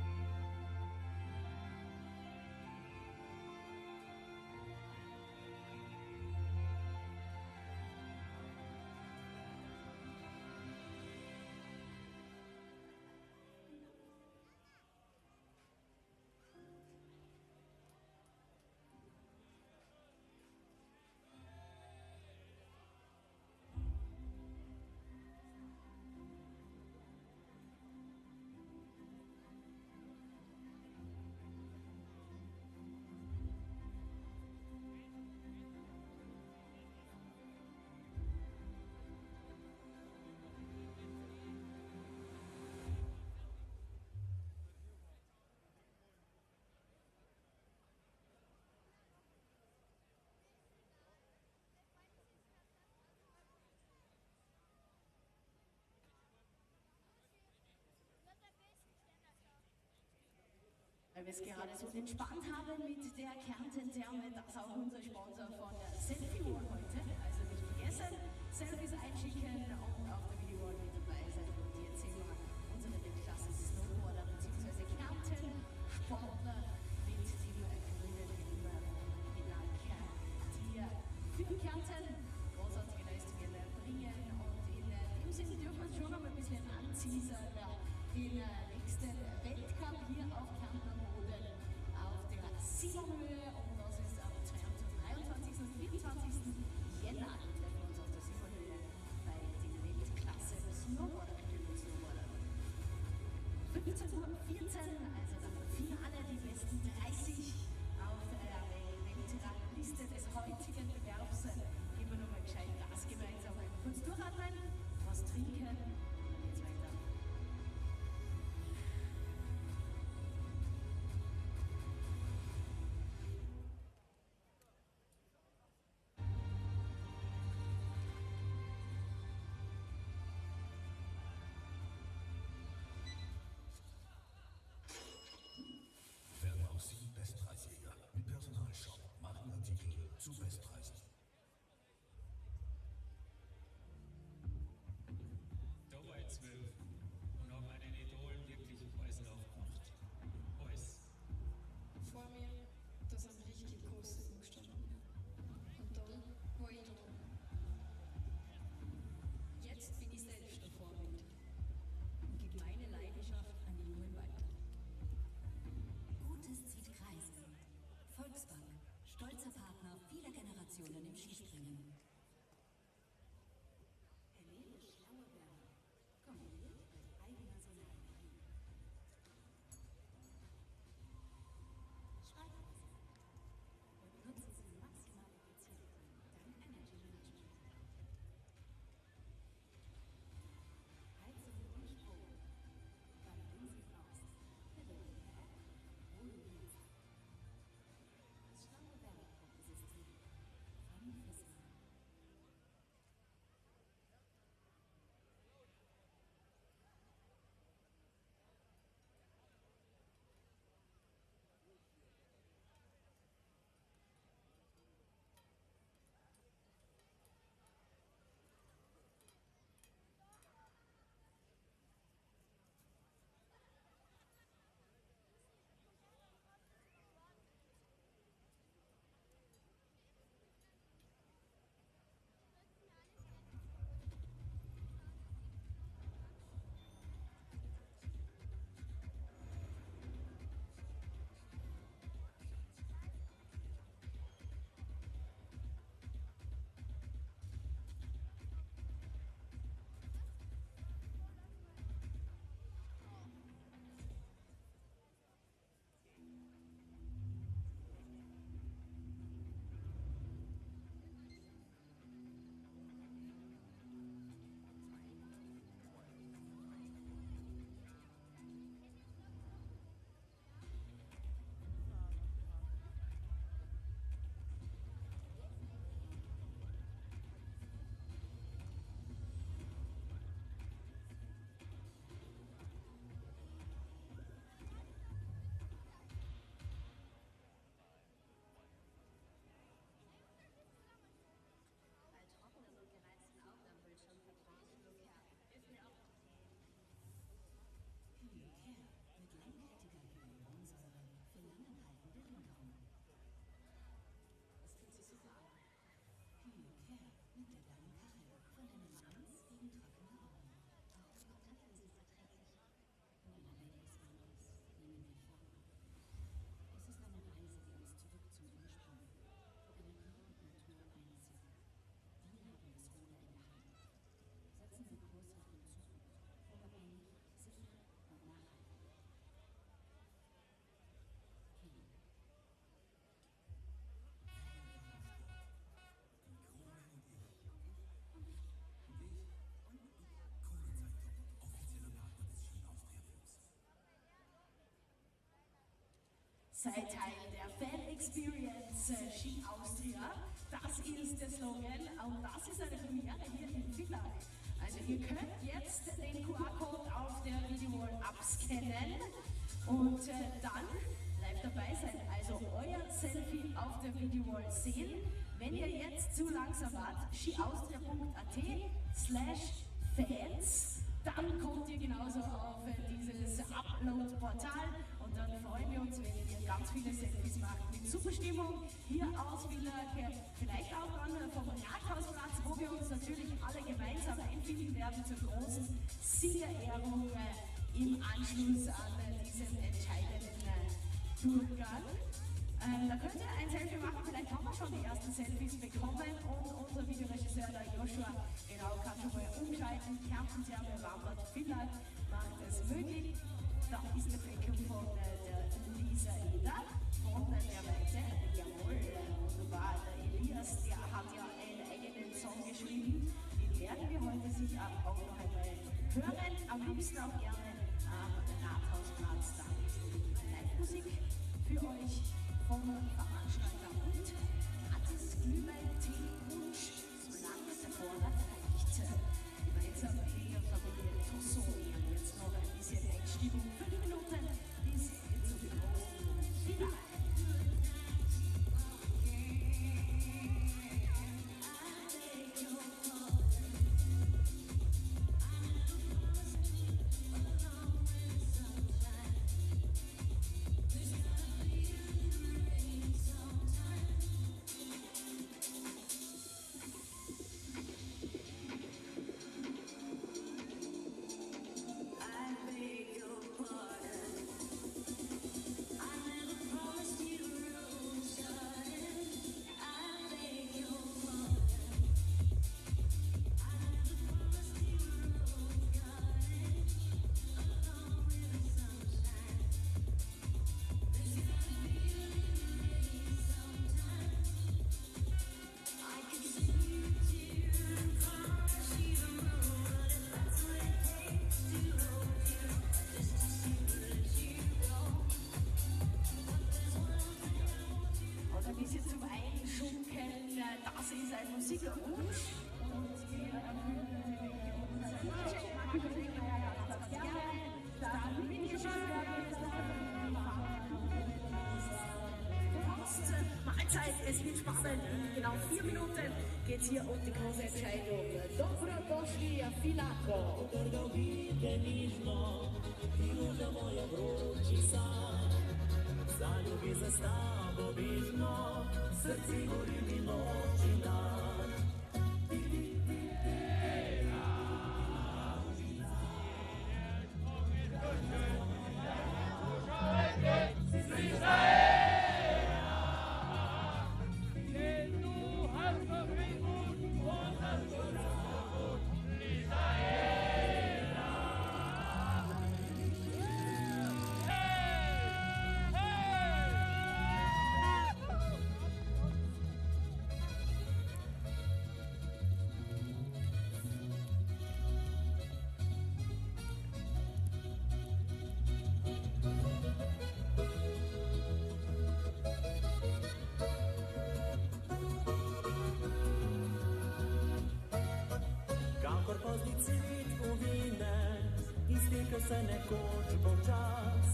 Weil wir es gerade so entspannt haben mit der Kärnten-Therme, das ist auch unser Sponsor von der Selfie-Wall heute. Also nicht vergessen, Selfies einschicken und auf der Video-Wall mit dabei sein. Und jetzt sehen wir unsere Weltklasse Snowboarder bzw. Kärnten-Sportler mit dem grünen Emblem Villach, die für Kärnten großartige Leistungen bringen. Und in dem Sinne dürfen wir uns schon noch ein bisschen anteasern. Den nächsten Weltcup hier auf Kärnten auf der Silberhöhe, und das ist am 23. und 24. Jänner. Treffen wir uns auf der Silberhöhe bei den Weltklasse Snowboarder. 15:14 Uhr, also das Finale, die besten 30 auf der Weltrangliste des heutigen Bewerbs. Geben wir nochmal gescheit Gas gemeinsam. Kurz durchatmen, was trinken, und geht's weiter. Werden auch Sie Bestpreisjäger mit Personalshop, Markenartikel zu Bestpreisen. Sei Teil der Fan Experience Ski Austria. Das ist der Slogan und das ist eine Premiere hier in Villach. Also ihr könnt jetzt den QR-Code auf der Videowall abscannen und dann bleibt dabei sein. Also euer Selfie auf der Videowall sehen. Wenn ihr jetzt zu langsam wart, skiaustria.at/fans, dann kommt ihr genauso auf dieses Upload-Portal und dann freuen wir uns, wenn ihr ganz viele Selfies macht mit super Stimmung hier aus Villach, vielleicht auch dann vom Rathausplatz, wo wir uns natürlich alle gemeinsam einfinden werden zur großen Siegerehrung im Anschluss an diesen entscheidenden Durchgang. Da könnt ihr ein Selfie machen, vielleicht haben wir schon die ersten Selfies bekommen und unser Videoregisseur, der Joshua, genau, kann schon mal umschalten. Kärntentherme wandert Villach, macht es möglich. Da ist eine Beckung von der Lisa Eder von der Weite. Jawohl, wunderbar. Der Elias, der hat ja einen eigenen Song geschrieben. Den werden wir heute sicher auch noch einmal hören. Am liebsten auch gerne am Rathausplatz. Da ist die Live-Musik für euch vom Veranstalter und gratis Glühwein, Tee, Wunsch, solange es erfordert, reicht. Gemeinsam mit der Familie Tossoni haben jetzt noch ein bisschen Einstimmung. 5 Minuten bis zum großen Finale. Das ist ein Musikwunsch und wir erfüllen natürlich unseren Wunsch. Dann bitteschön, Mahlzeit, es wird spannend. In genau 4 Minuten geht es hier um die große Entscheidung. Dobro došli a Villach. Zaljubi za stavo vižno, srci gori mi noć i dan. Pozdi cvit uvine, izvika se nekoč počas.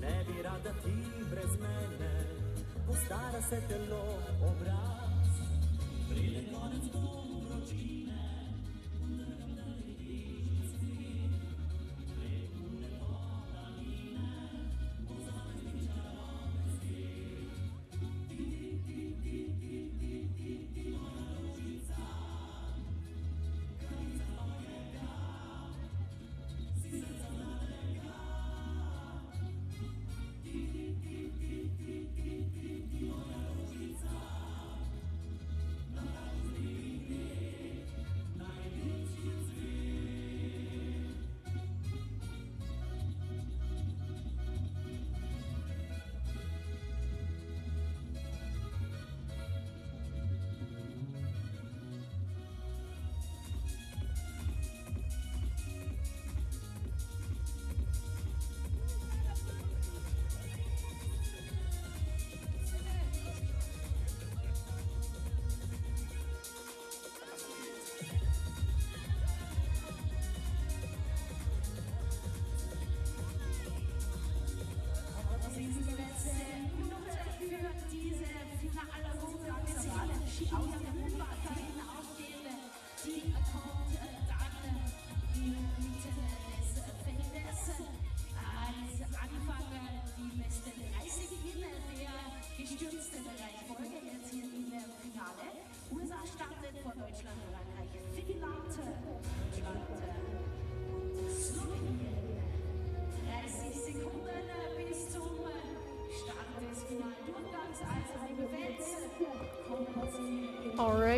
Ne bi rada ti brez mene, postara se telo, obraz. Pride konec dom vročine, udrgam da li vidiš cvit. Preko nebo planine, pozavesti čarobne svet. Ti, moja rožica.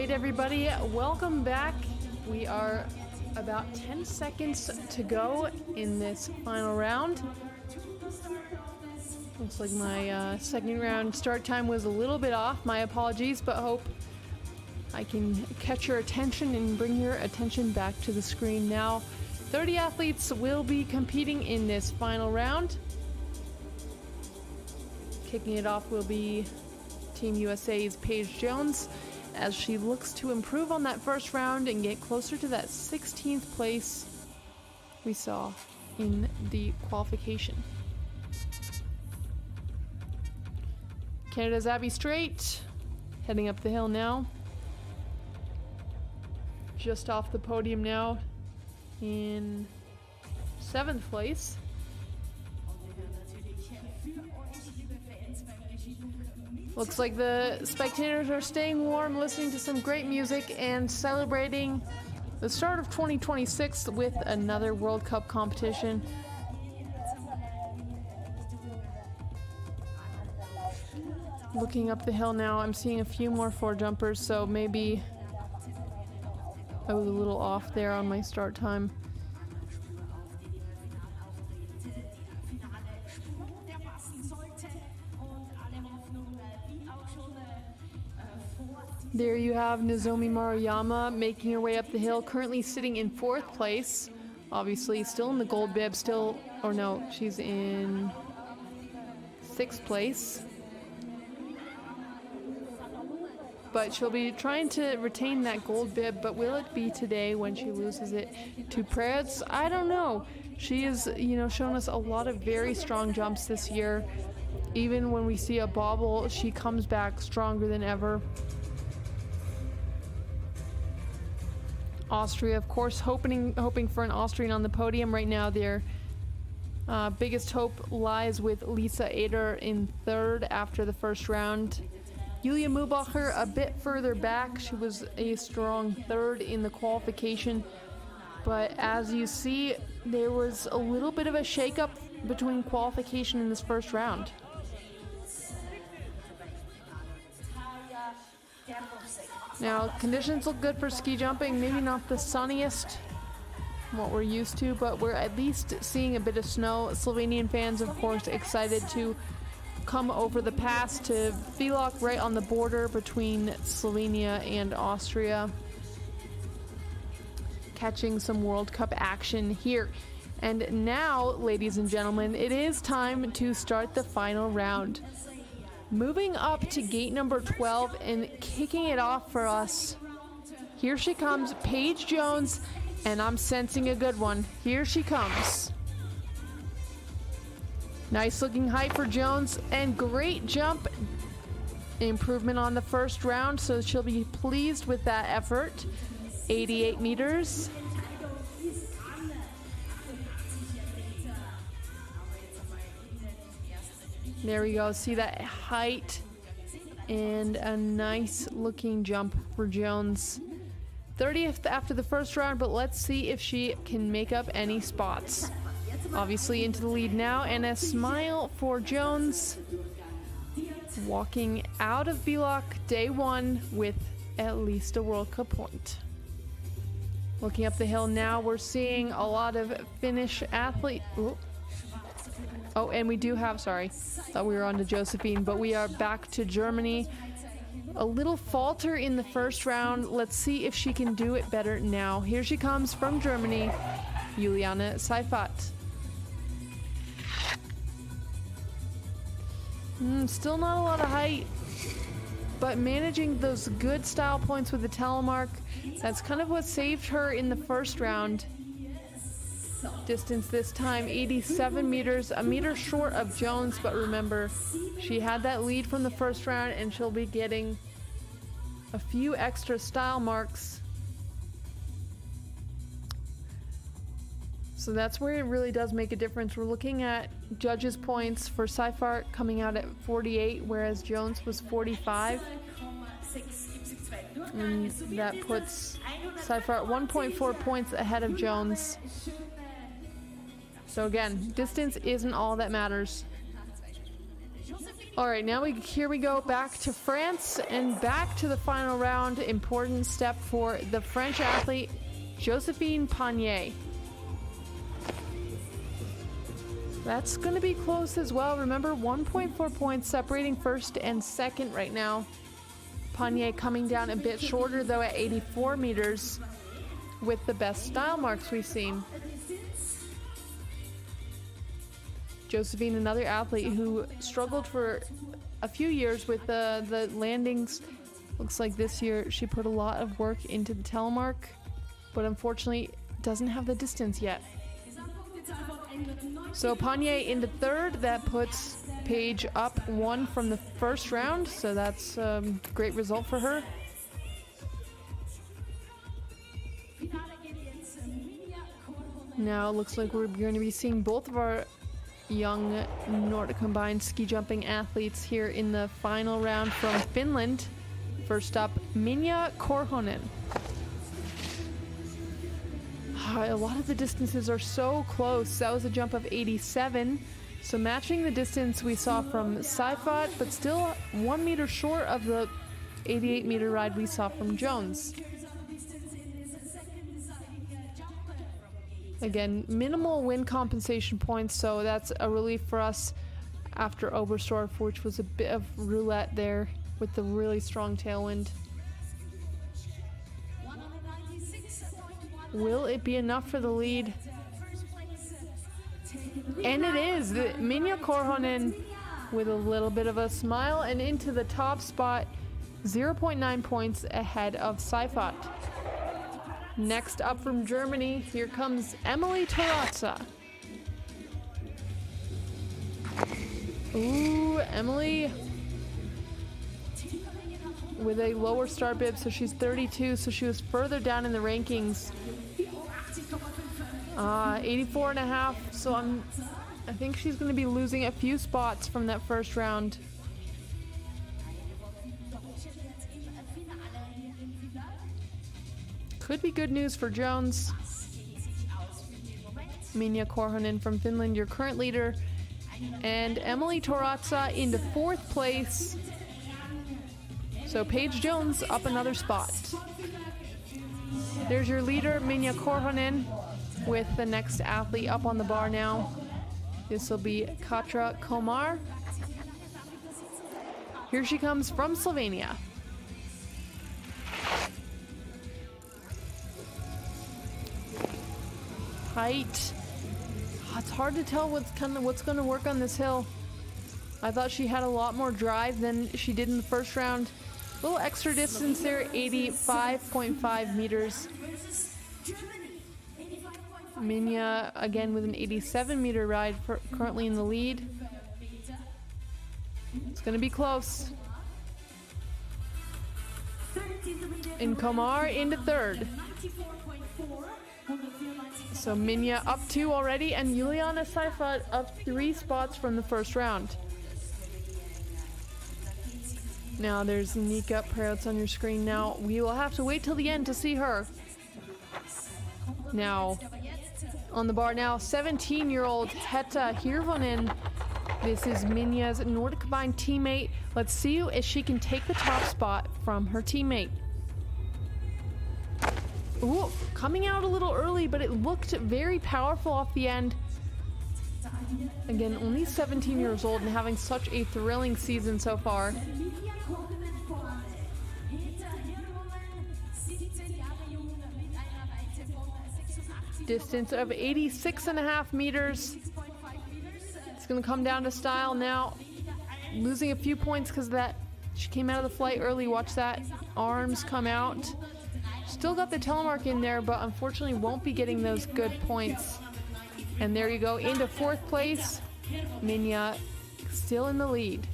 Alright everybody, welcome back. We are about 10 seconds to go in this final round. Looks like my second round start time was a little bit off. My apologies, but hope I can catch your attention and bring your attention back to the screen now. 30 athletes will be competing in this final round. Kicking it off will be Team USA's Paige Jones, as she looks to improve on that first round and get closer to that 16th place we saw in the qualification. Canada's Abby Strait heading up the hill now. Just off the podium now in 7th place. Looks like the spectators are staying warm, listening to some great music and celebrating the start of 2026 with another World Cup competition. Looking up the hill now, I'm seeing a few more four jumpers, so maybe I was a little off there on my start time. There you have Nozomi Maruyama making her way up the hill, currently sitting in 4th place. Obviously still in the gold bib, she's in 6th place. But she'll be trying to retain that gold bib, but will it be today when she loses it to Preds? I don't know. She has, shown us a lot of very strong jumps this year. Even when we see a bobble, she comes back stronger than ever. Austria, of course, hoping for an Austrian on the podium right now. Their biggest hope lies with Lisa Ader in 3rd after the first round. Julia Mubacher a bit further back. She was a strong 3rd in the qualification. But as you see, there was a little bit of a shakeup between qualification and this first round. Now, conditions look good for ski jumping. Maybe not the sunniest, what we're used to, but we're at least seeing a bit of snow. Slovenian fans, of course, excited to come over the pass to Villach, right on the border between Slovenia and Austria. Catching some World Cup action here. And now, ladies and gentlemen, it is time to start the final round. Moving up to gate number 12 and kicking it off for us. Here she comes, Paige Jones, and I'm sensing a good one. Here she comes. Nice looking height for Jones and great jump. Improvement on the first round, so she'll be pleased with that effort. 88 meters. There we go. See that height and a nice looking jump for Jones. 30th after the first round, but let's see if she can make up any spots. Obviously into the lead now, and a smile for Jones. Walking out of Villach day 1 with at least a World Cup point. Looking up the hill now, we're seeing a lot of Finnish athletes. Oh, and we do have, thought we were on to Josephine, but we are back to Germany. A little falter in the first round. Let's see if she can do it better now. Here she comes from Germany, Juliane Seifert. Still not a lot of height, but managing those good style points with the telemark, that's kind of what saved her in the first round. Distance this time, 87 meters, a meter short of Jones, but remember, she had that lead from the first round and she'll be getting a few extra style marks. So that's where it really does make a difference. We're looking at judges' points for Seifert coming out at 48, whereas Jones was 45. And that puts Seifert 1.4 points ahead of Jones. So again, distance isn't all that matters. All right, now here we go back to France and back to the final round. Important step for the French athlete, Josephine Panier. That's going to be close as well. Remember, 1.4 points separating first and second right now. Panier coming down a bit shorter though at 84 meters with the best style marks we've seen. Josephine, another athlete who struggled for a few years with the landings. Looks like this year she put a lot of work into the telemark, but unfortunately doesn't have the distance yet. So Panier into third. That puts Paige up 1 from the first round, so that's a great result for her. Now it looks like we're going to be seeing both of our young Nordic Combined ski jumping athletes here in the final round from Finland. First up, Minja Korhonen. A lot of the distances are so close. That was a jump of 87. So matching the distance we saw from Seifert, but still 1 meter short of the 88 meter ride we saw from Jones. Again, minimal wind compensation points, so that's a relief for us after Oberstdorf, which was a bit of roulette there with the really strong tailwind. Will it be enough for the lead? And it is. Minja Korhonen with a little bit of a smile and into the top spot, 0.9 points ahead of Seifert. Next up from Germany, here comes Emily Tarazza. Ooh, Emily with a lower start bib, so she's 32, so she was further down in the rankings. 84.5, so I think she's going to be losing a few spots from that first round. Could be good news for Jones. Minja Korhonen from Finland, your current leader, and Emily Tarazza into 4th place. So Paige Jones up another spot. There's your leader, Minja Korhonen, with the next athlete up on the bar now. This will be Katra Komar. Here she comes from Slovenia. Height. It's hard to tell what's going to work on this hill. I thought she had a lot more drive than she did in the first round. A little extra distance there, 85.5 meters. Minja again with an 87 meter ride, currently in the lead. It's going to be close. And Komar into 3rd. So Minja up 2 already, and Juliana Seifert up 3 spots from the first round. Now there's Nika Preutz on your screen. Now we will have to wait till the end to see her. Now on the bar now, 17-year-old Hetta Hirvonen. This is Minja's Nordic Combined teammate. Let's see if she can take the top spot from her teammate. Ooh, coming out a little early, but it looked very powerful off the end. Again, only 17 years old and having such a thrilling season so far. Distance of 86.5 meters. It's going to come down to style now. Losing a few points because of that. She came out of the flight early. Watch that. Arms come out. Still got the telemark in there, but unfortunately won't be getting those good points. And there you go, into 4th place. Minja still in the lead.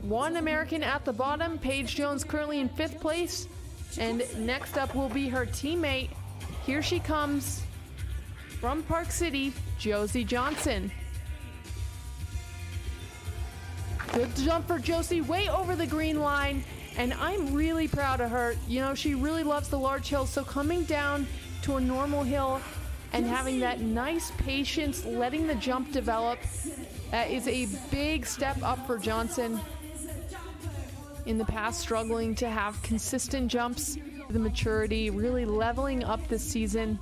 1 American at the bottom. Paige Jones currently in 5th place. And next up will be her teammate. Here she comes from Park City, Josie Johnson. Good jump for Josie, way over the green line. And I'm really proud of her. You know, she really loves the large hills, so coming down to a normal hill and having that nice patience, letting the jump develop. That is a big step up for Johnson. In the past, struggling to have consistent jumps, the maturity really leveling up this season.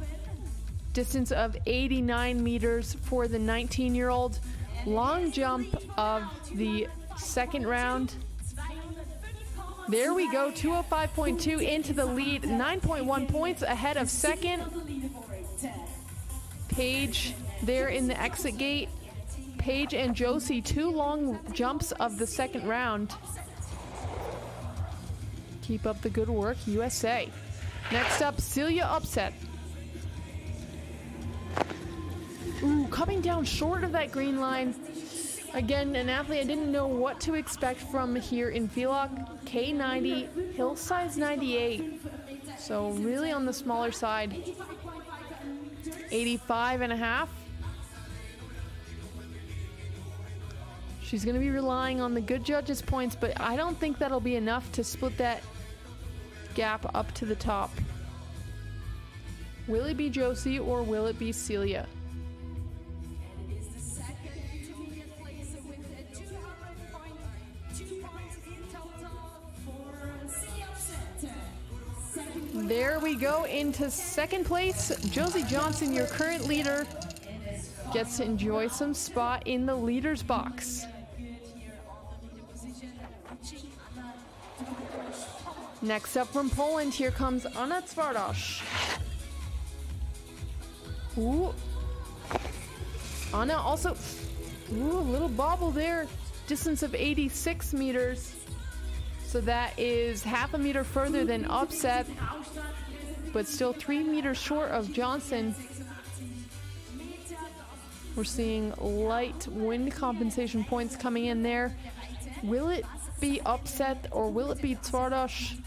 Distance of 89 meters for the 19-year-old. Long jump of the second round. There we go, 205.2 into the lead, 9.1 points ahead of second. Paige there in the exit gate. Paige and Josie, 2 long jumps of the second round. Keep up the good work, USA. Next up, Celia Upset. Ooh, coming down short of that green line. Again, an athlete I didn't know what to expect from here in Villach. K90, hill size 98. So really on the smaller side. 85.5. She's going to be relying on the good judges' points, but I don't think that'll be enough to split that gap up to the top. Will it be Josie or will it be Celia? There we go into second place. Josie Johnson, your current leader, gets to enjoy some spot in the leader's box. Next up from Poland, here comes Anna Twardosz. Ooh. Anna also, ooh, a little bobble there. Distance of 86 meters. So that is half a meter further than Upset, but still 3 meters short of Johnson. We're seeing light wind compensation points coming in there. Will it be Upset or will it be Twardosz?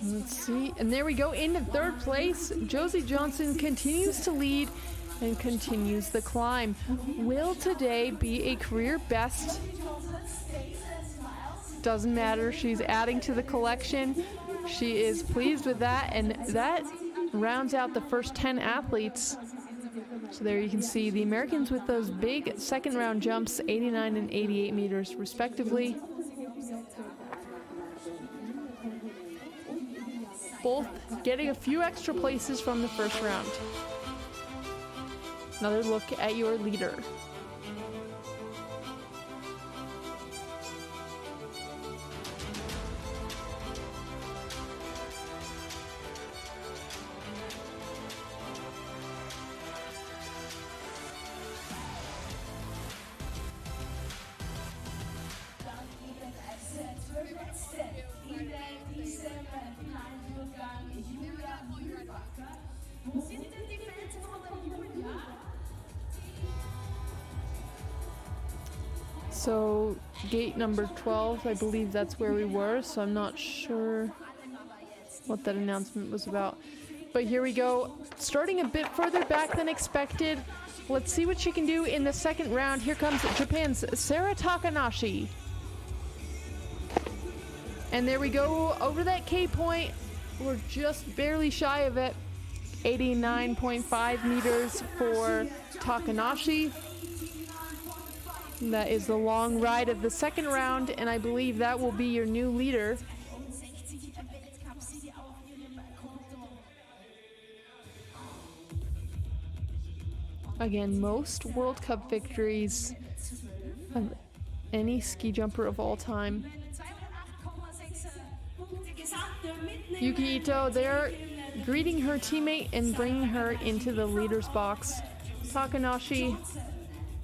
Let's see, and there we go into third place. Josie Johnson continues to lead and continues the climb. Will today be a career best? Doesn't matter, she's adding to the collection. She is pleased with that, and that rounds out the first 10 athletes. So there you can see the Americans with those big second round jumps, 89 and 88 meters respectively. Both getting a few extra places from the first round. Another look at your leader. So gate number 12, I believe that's where we were, so I'm not sure what that announcement was about. But here we go, starting a bit further back than expected. Let's see what she can do in the second round. Here comes Japan's Sarah Takanashi. And there we go, over that K point. We're just barely shy of it. 89.5 meters for Takanashi. That is the long ride of the second round, and I believe that will be your new leader. Again, most World Cup victories of any ski jumper of all time. Yuki Ito there, greeting her teammate and bringing her into the leader's box. Takanashi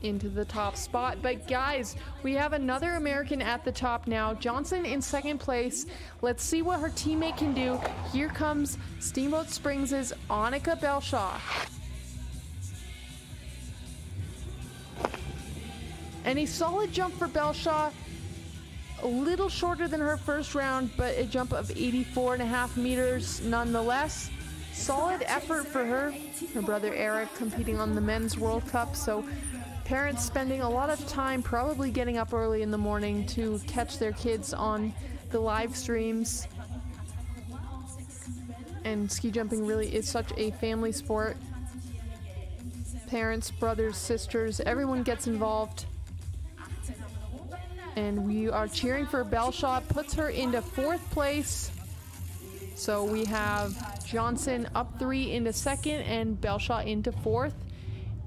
into the top spot. But guys, we have another American at the top now. Johnson in second place. Let's see what her teammate can do. Here comes Steamboat Springs' Annika Belshaw. And a solid jump for Belshaw. A little shorter than her first round, but a jump of 84.5 meters nonetheless. Solid effort for her. Her brother Eric competing on the Men's World Cup, so Parents spending a lot of time probably getting up early in the morning to catch their kids on the live streams. And ski jumping really is such a family sport. Parents, brothers, sisters, everyone gets involved. And we are cheering for Belshot, puts her into 4th place. So we have Johnson up 3 into 2nd and Belshot into 4th.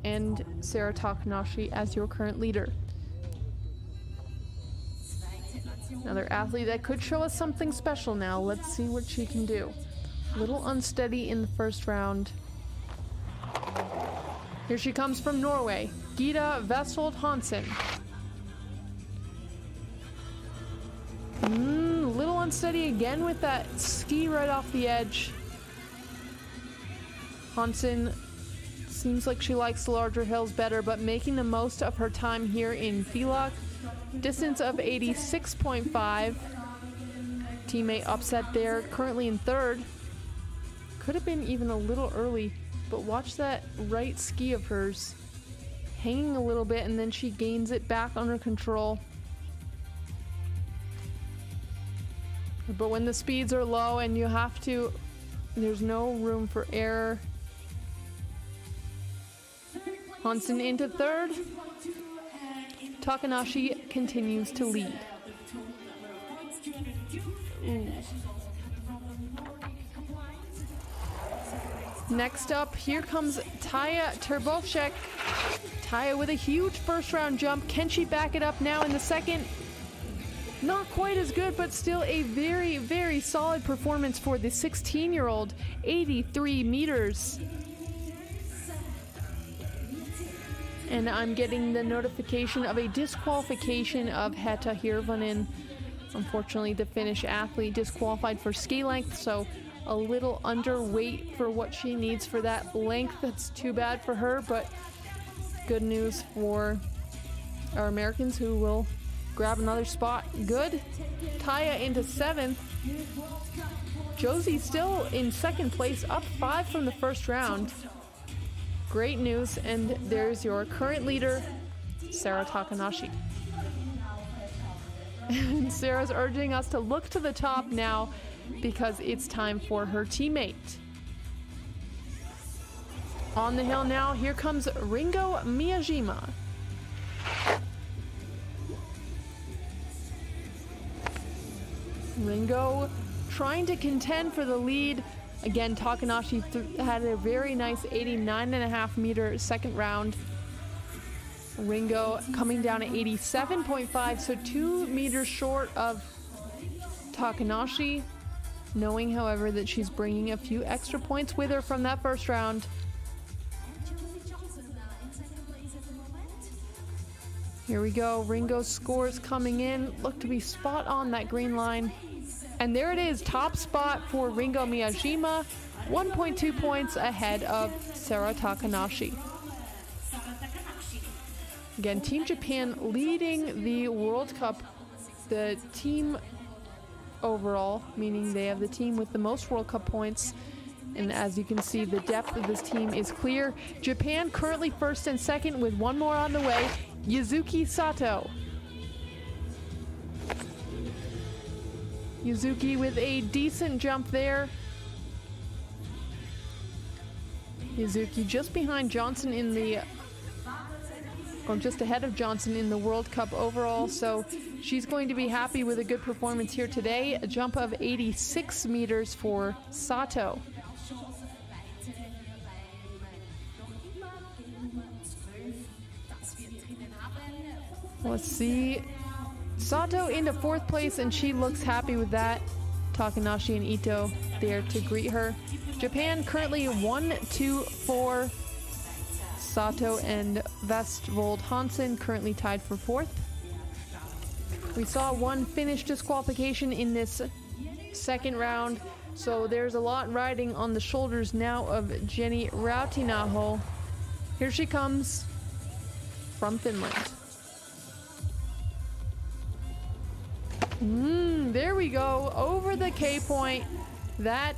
And Sarah Takanashi as your current leader. Another athlete that could show us something special now. Let's see what she can do. A little unsteady in the first round. Here she comes from Norway, Gita Vestfold Hansen. Little unsteady again with that ski right off the edge. Hansen seems like she likes the larger hills better, but making the most of her time here in Villach. Distance of 86.5. Teammate upset there, currently in 3rd. Could have been even a little early, but watch that right ski of hers hanging a little bit, and then she gains it back under control. But when the speeds are low and you have to, there's no room for error. Hansen into 3rd. Takanashi continues to lead. Ooh. Next up, here comes Taya Turbovshek. Taya with a huge first round jump. Can she back it up now in the second? Not quite as good, but still a very, very solid performance for the 16-year-old. 83 meters. And I'm getting the notification of a disqualification of Hetta Hirvonen. Unfortunately, the Finnish athlete disqualified for ski length, so a little underweight for what she needs for that length. That's too bad for her, but good news for our Americans who will grab another spot. Good. Taya into 7th. Josie still in 2nd place, up 5 from the first round. Great news, and there's your current leader, Sarah Takanashi. And Sarah's urging us to look to the top now because it's time for her teammate. On the hill now, here comes Ringo Miyajima. Ringo trying to contend for the lead. Again, Takanashi had a very nice 89.5 meter second round. Ringo coming down at 87.5, so 2 meters short of Takanashi. Knowing, however, that she's bringing a few extra points with her from that first round. Here we go. Ringo's scores coming in. Look to be spot on that green line. And there it is. Top spot for Ringo Miyajima. 1.2 points ahead of Sarah Takanashi. Again, Team Japan leading the World Cup. The team overall, meaning they have the team with the most World Cup points. And as you can see, the depth of this team is clear. Japan currently 1st and 2nd with 1 more on the way. Yuzuki Sato. Yuzuki with a decent jump there. Yuzuki just behind Johnson in the, or just ahead of Johnson in the World Cup overall, so she's going to be happy with a good performance here today. A jump of 86 meters for Sato. Let's see. Sato into 4th place, and she looks happy with that. Takanashi and Ito there to greet her. Japan currently 1, 2, 4. Sato and Vestfold Hansen currently tied for 4th. We saw 1 Finnish disqualification in this second round, so there's a lot riding on the shoulders now of Jenny Rautinaho. Here she comes from Finland. There we go, over the K point. That,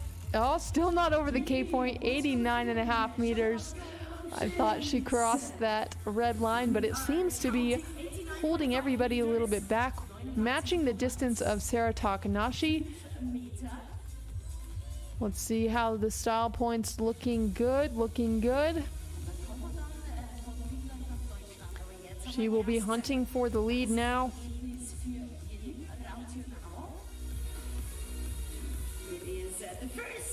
still not over the K point, 89.5 meters. I thought she crossed that red line, but it seems to be holding everybody a little bit back, matching the distance of Sarah Takanashi. Let's see how the style points looking good, looking good. She will be hunting for the lead now.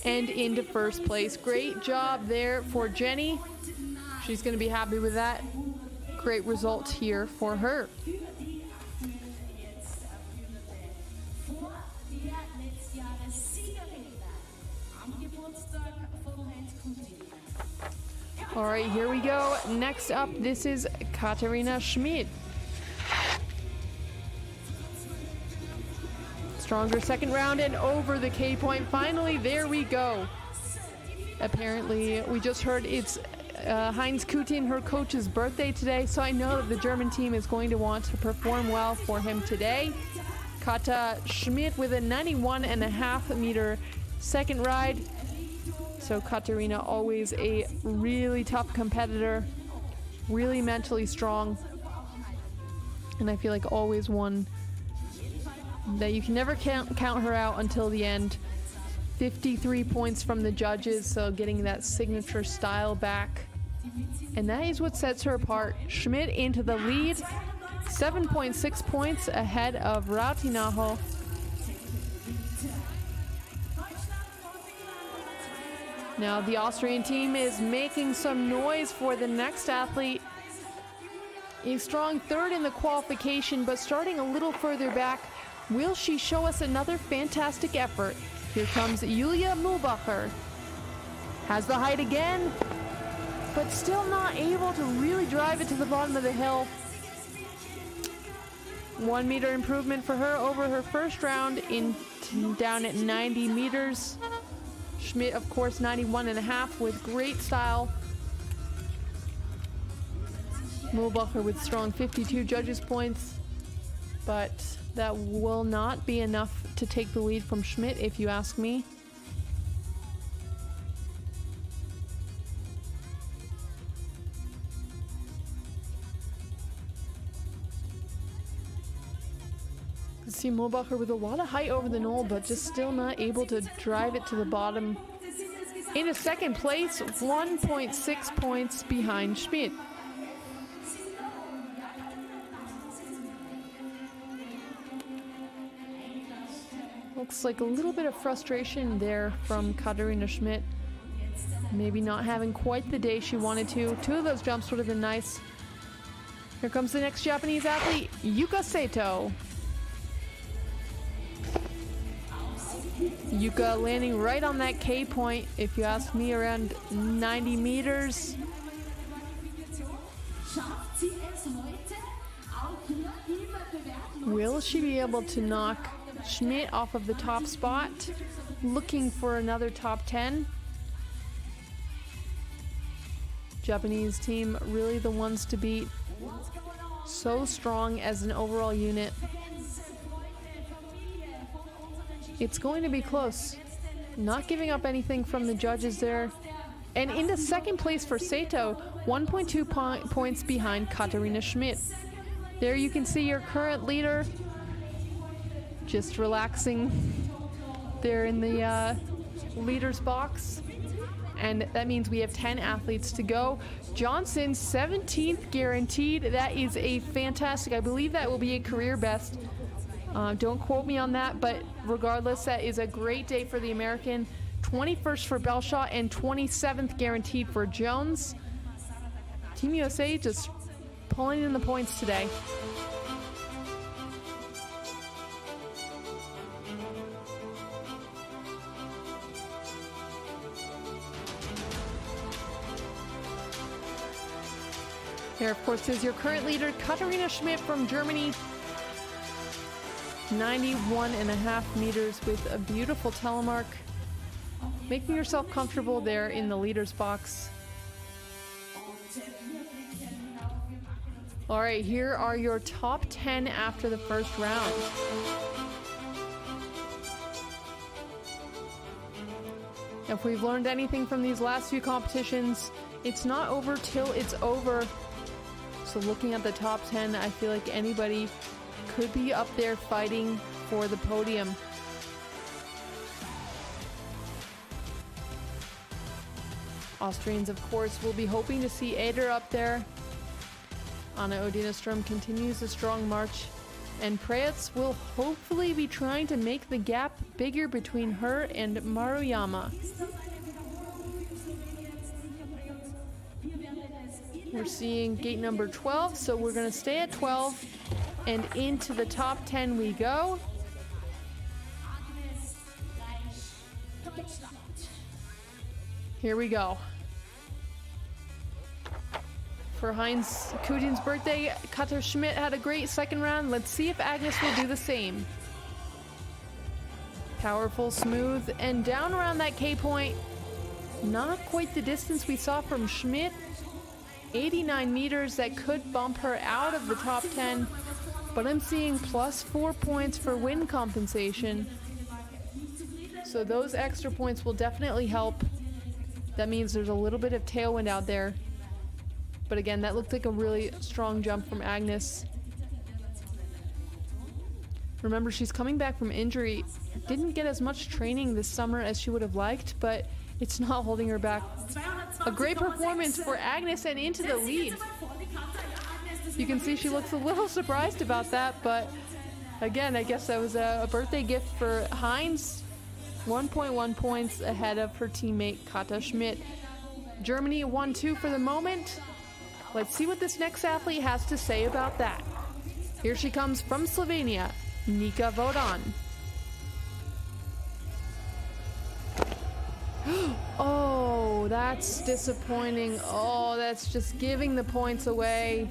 And into first place. Great job there for Jenny. She's going to be happy with that. Great result here for her. All right, here we go. Next up, this is Katharina Schmidt. Stronger second round and over the K point. Finally, there we go. Apparently, we just heard it's Heinz Kutin, her coach's birthday today, so I know that the German team is going to want to perform well for him today. Kata Schmidt with a 91.5 meter second ride. So Katharina, always a really tough competitor, really mentally strong, and I feel like always one that you can never count her out until the end. 53 points from the judges, so getting that signature style back, and that is what sets her apart. Schmidt into the lead, 7.6 points ahead of Rautinaho. Now the Austrian team is making some noise for the next athlete. A strong third in the qualification, but starting a little further back. Will she show us another fantastic effort? Here comes Julia Mühlbacher. Has the height again, but still not able to really drive it to the bottom of the hill. 1 meter improvement for her over her first round down at 90 meters. Schmidt, of course, 91.5 with great style. Mühlbacher with strong 52 judges points, but that will not be enough to take the lead from Schmidt, if you ask me. See Mühlbacher with a lot of height over the knoll, but just still not able to drive it to the bottom. In a second place, 1.6 points behind Schmidt. Looks like a little bit of frustration there from Katharina Schmidt. Maybe not having quite the day she wanted to. 2 of those jumps would have been nice. Here comes the next Japanese athlete, Yuka Sato. Yuka landing right on that K point, if you ask me, around 90 meters. Will she be able to knock Schmidt off of the top spot? Looking for another top 10. Japanese team really the ones to beat. So strong as an overall unit. It's going to be close. Not giving up anything from the judges there. And into second place for Sato, 1.2 points behind Katharina Schmidt. There you can see your current leader just relaxing there in the leader's box. And that means we have 10 athletes to go. Johnson, 17th guaranteed. That is a fantastic, I believe that will be a career best. Don't quote me on that, but regardless, that is a great day for the American. 21st for Belshaw and 27th guaranteed for Jones. Team USA just pulling in the points today. There, of course, is your current leader, Katharina Schmidt from Germany. 91.5 meters with a beautiful telemark. Making yourself comfortable there in the leader's box. All right, here are your top 10 after the first round. If we've learned anything from these last few competitions, It's not over till it's over. So looking at the top 10, I feel like anybody could be up there fighting for the podium. Austrians, of course, will be hoping to see Eder up there. Anna Odinestrom continues a strong march, and Preetz will hopefully be trying to make the gap bigger between her and Maruyama. We're seeing gate number 12, so we're going to stay at 12, and into the top 10 we go. Here we go. For Heinz Kutin's birthday, Katja Schmidt had a great second round. Let's see if Agnes will do the same. Powerful, smooth, and down around that K point. Not quite the distance we saw from Schmidt. 89 meters, that could bump her out of the top 10, but I'm seeing +4 points for wind compensation. So those extra points will definitely help. That means there's a little bit of tailwind out there. But again, that looked like a really strong jump from Agnes. Remember, she's coming back from injury. Didn't get as much training this summer as she would have liked, but it's not holding her back. A great performance for Agnes and into the lead. You can see she looks a little surprised about that, but again, I guess that was a birthday gift for Heinz. 1.1 points ahead of her teammate Katja Schmidt. Germany 1-2 for the moment. Let's see what this next athlete has to say about that. Here she comes from Slovenia, Nika Vodan. Oh, that's disappointing. Oh, that's just giving the points away.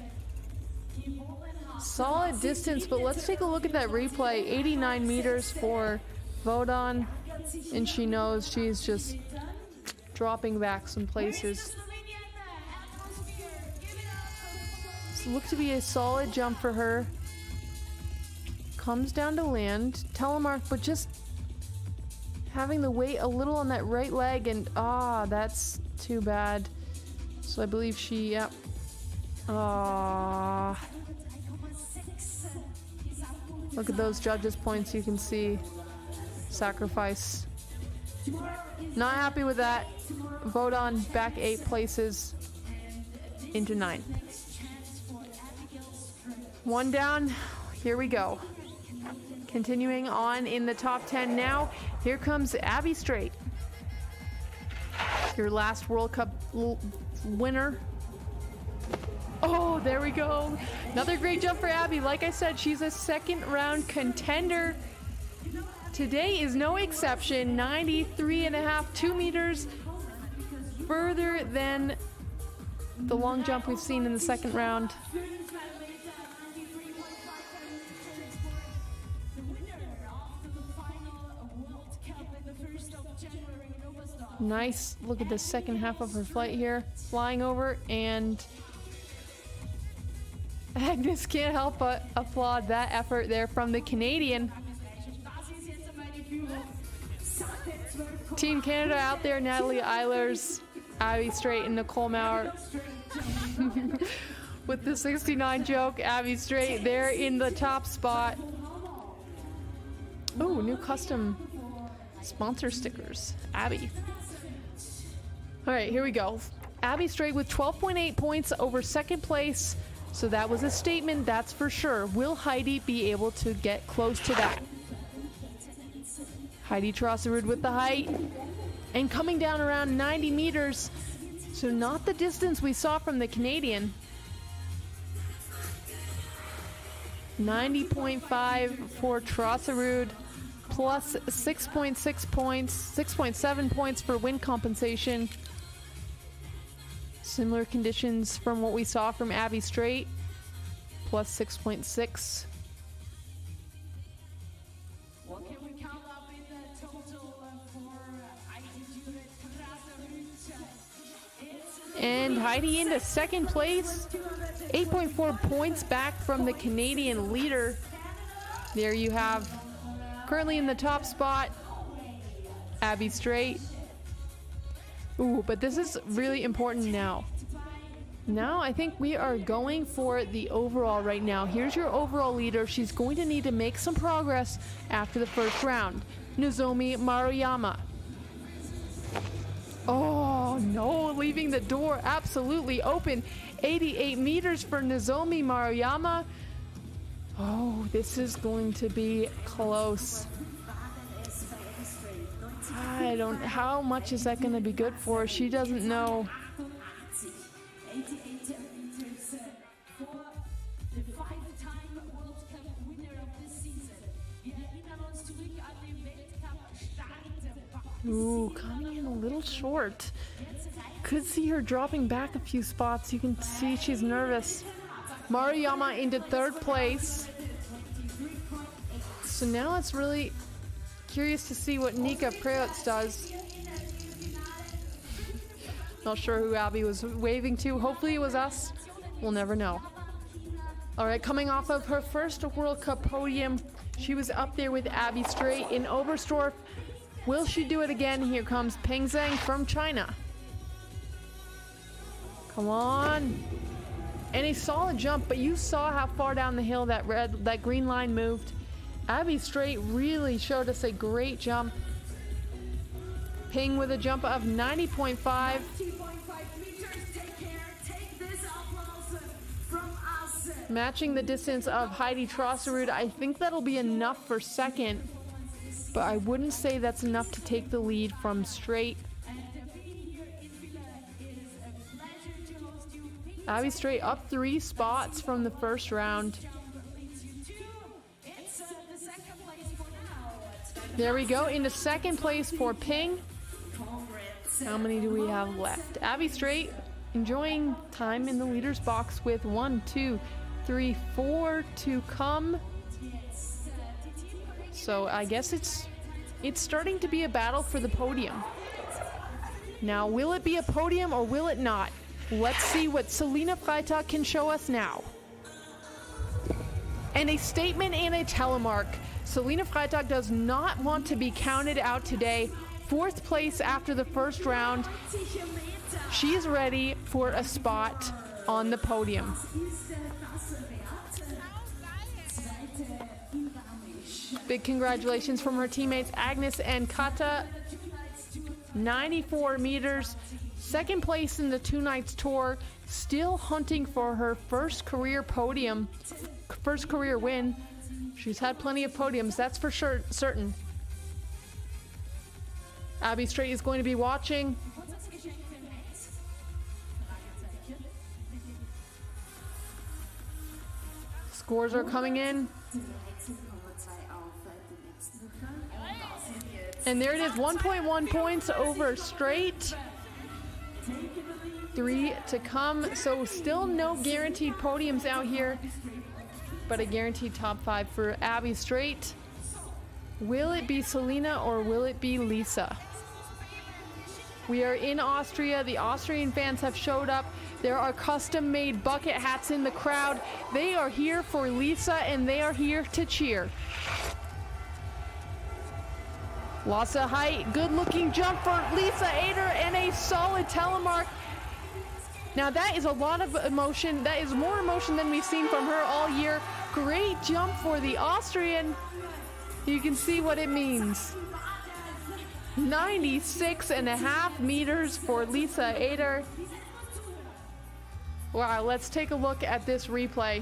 Solid distance, but let's take a look at that replay. 89 meters for Vodan, and she knows she's just dropping back some places. This looked to be a solid jump for her. Comes down to land, telemark, but just having the weight a little on that right leg, and that's too bad. So I believe she, yep. Look at those judges' points, you can see. Sacrifice. Not happy with that. Vodan back 8 places into 9. One down. Here we go. Continuing on in the top 10 now. Here comes Abby Straight. Your last World Cup winner. Oh, there we go. Another great jump for Abby. Like I said, she's a second round contender. Today is no exception. 93.5, 2 meters further than the long jump we've seen in the second round. Nice look at the second half of her flight here. Flying over, and Agnes can't help but applaud that effort there from the Canadian. Team Canada out there, Natalie Eilers, Abby Straight, and Nicole Maurer. With the 69 joke, Abby Straight there in the top spot. Oh, new custom sponsor stickers. Abby. All right, here we go. Abby Straight with 12.8 points over second place. So that was a statement, that's for sure. Will Heidi be able to get close to that? Heidi Trosserud with the height. And coming down around 90 meters. So not the distance we saw from the Canadian. 90.5 for Trosserud. Plus 6.6 points, 6.7 points for wind compensation. Similar conditions from what we saw from Abby Straight. Plus 6.6. What can we count up in the total for And Heidi into second place. 8.4 points back from the Canadian leader. There you have, currently in the top spot, Abby Straight. Ooh, but this is really important now. Now I think we are going for the overall right now. Here's your overall leader. She's going to need to make some progress after the first round. Nozomi Maruyama. Oh no, leaving the door absolutely open. 88 meters for Nozomi Maruyama. Oh, this is going to be close. I don't, how much is that going to be good for? She doesn't know. Ooh, coming in a little short. Could see her dropping back a few spots. You can see she's nervous. Maruyama into third place. So now it's really curious to see what Nika Preutz does. Not sure who Abby was waving to. Hopefully it was us. We'll never know. All right, coming off of her first World Cup podium, she was up there with Abby Strait in Oberstdorf. Will she do it again? Here comes Peng Zhang from China. Come on. And a solid jump, but you saw how far down the hill that green line moved. Abby Strait really showed us a great jump. Peng with a jump of 90.5. Matching the distance of Heidi Trosserud. I think that'll be enough for second, but I wouldn't say that's enough to take the lead from Strait. Abby Strait up 3 spots from the first round. There we go, into second place for Peng. How many do we have left? Abby Strait enjoying time in the leader's box with 1, 2, 3, 4 to come. So I guess it's starting to be a battle for the podium. Now, will it be a podium or will it not? Let's see what Selina Freitag can show us now. And a statement and a telemark. Selina Freitag does not want to be counted out today. 4th place after the first round. She's ready for a spot on the podium. Big congratulations from her teammates Agnes and Kata. 94 meters. 2nd place in the 2 nights tour. Still hunting for her first career podium. First career win. She's had plenty of podiums, that's for sure, certain. Abby Strait is going to be watching. Scores are coming in. And there it is, 1.1 points over Strait. 3 to come, so still no guaranteed podiums out here, but a guaranteed top 5 for Abby Strait. Will it be Selina or will it be Lisa? We are in Austria. The Austrian fans have showed up. There are custom-made bucket hats in the crowd. They are here for Lisa and they are here to cheer. Lots of height, good-looking jump for Lisa Ader and a solid telemark. Now that is a lot of emotion. That is more emotion than we've seen from her all year. Great jump for the Austrian. You can see what it means. 96.5 meters for Lisa Ader. Wow, let's take a look at this replay.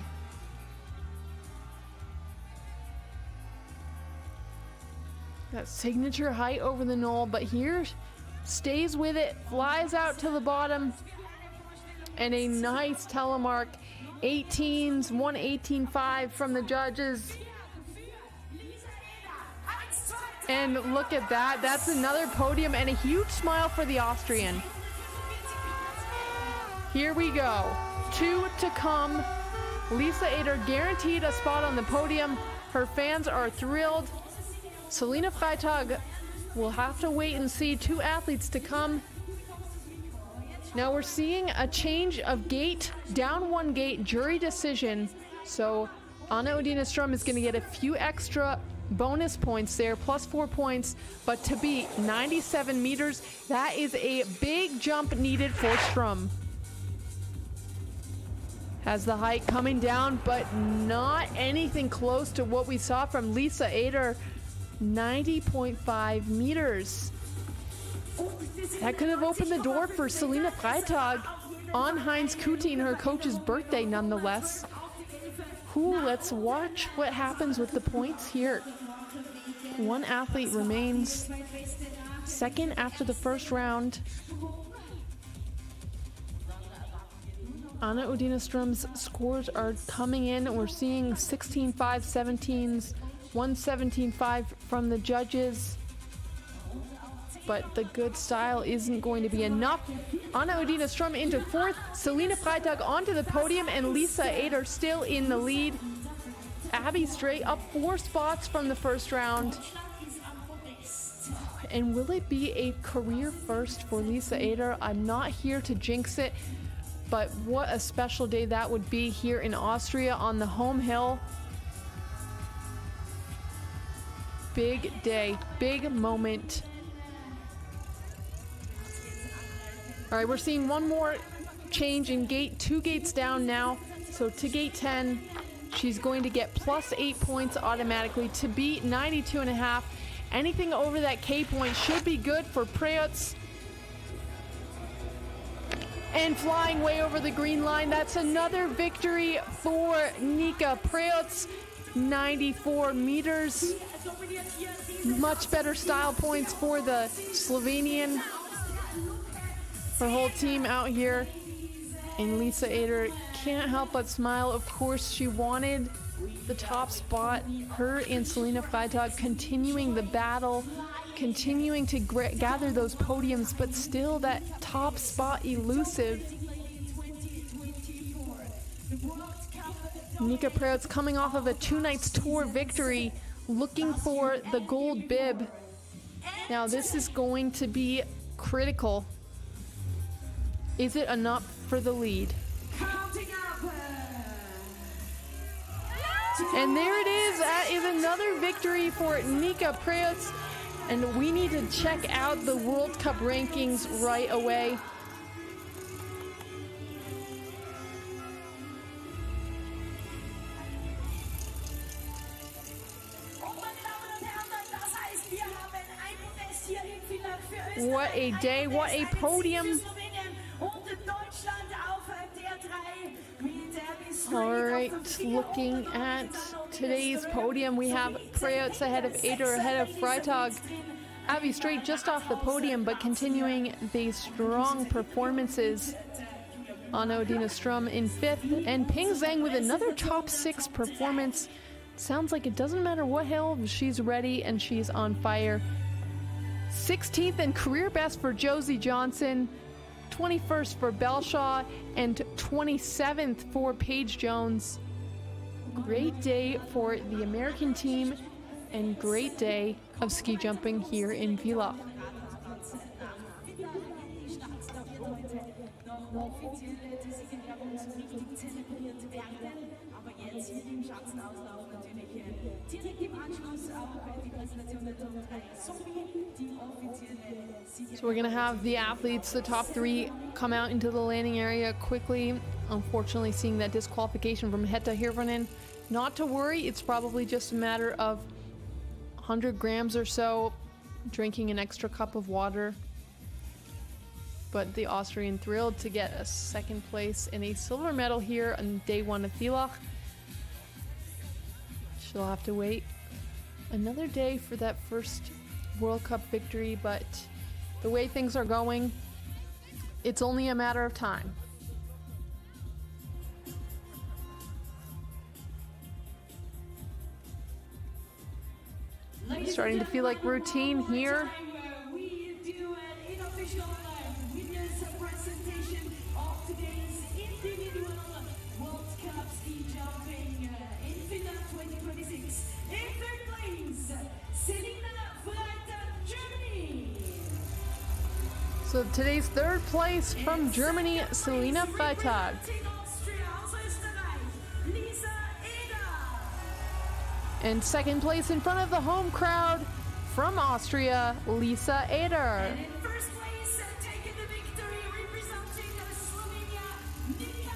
That signature height over the knoll, but here stays with it, flies out to the bottom, and a nice telemark. 18s, 1:18.5 from the judges. And look at that, that's another podium and a huge smile for the Austrian. Here we go, 2 to come. Lisa Ader guaranteed a spot on the podium. Her fans are thrilled. Selina Freitag will have to wait and see. 2 athletes to come. Now we're seeing a change of gate, down 1 gate, jury decision. So Anna Odina Strum is going to get a few extra bonus points there, plus 4 points, but to beat 97 meters, that is a big jump needed for Strum. Has the height coming down, but not anything close to what we saw from Lisa Ader, 90.5 meters. That could have opened the door for Selina Freitag on Heinz Kutin, her coach's birthday nonetheless. Let's watch what happens with the points here. One athlete remains second after the first round. Anna Udina Ström's scores are coming in. We're seeing 16.5, 17s, 117.5 from the judges. But the good style isn't going to be enough. Anna Udina Ström into fourth, Selina Freitag onto the podium, and Lisa Ader still in the lead. Abby Straight up 4 spots from the first round. And will it be a career first for Lisa Ader? I'm not here to jinx it, but what a special day that would be here in Austria on the home hill. Big day, big moment. All right, we're seeing one more change in gate, 2 gates down now. So to gate 10, she's going to get plus 8 points automatically to beat 92.5. Anything over that K point should be good for Preutz. And flying way over the green line, that's another victory for Nika Preutz, 94 meters. Much better style points for the Slovenian. Her whole team out here, and Lisa Ader can't help but smile. Of course, she wanted the top spot. Her and Selina Freitag continuing the battle, continuing to gather those podiums, but still that top spot elusive. Nika Preutz coming off of a 2 nights tour victory, looking for the gold bib. Now this is going to be critical. Is it enough for the lead? And there it is. That is another victory for Nika Preutz. And we need to check out the World Cup rankings right away. What a day, what a podium. All right, looking at today's podium, we have Preutz ahead of Ader, ahead of Freitag. Abby Straight just off the podium, but continuing the strong performances. Anna Udina Ström in 5th, and Ping Zhang with another top 6 performance. Sounds like it doesn't matter what hill, she's ready and she's on fire. 16th and career best for Josie Johnson. 21st for Belshaw, and 27th for Paige Jones. Great day for the American team, and great day of ski jumping here in Villach. So we're gonna have the athletes, the top 3, come out into the landing area quickly. Unfortunately, seeing that disqualification from Hetta Hirvonen. Not to worry, it's probably just a matter of 100 grams or so, drinking an extra cup of water. But the Austrian thrilled to get a 2nd place and a silver medal here on day 1 of Villach. She'll have to wait another day for that first World Cup victory, but the way things are going, it's only a matter of time. Starting to feel like routine here. We do an unofficial winners presentation of today's individual World Cup ski jumping in Finland 2026. In 3rd place, Selina Freitag, Germany. So today's 3rd place from Germany, Selina Freitag. And second place in front of the home crowd from Austria, Lisa Eder. And in first place, taking the victory, representing Slovenia, Nika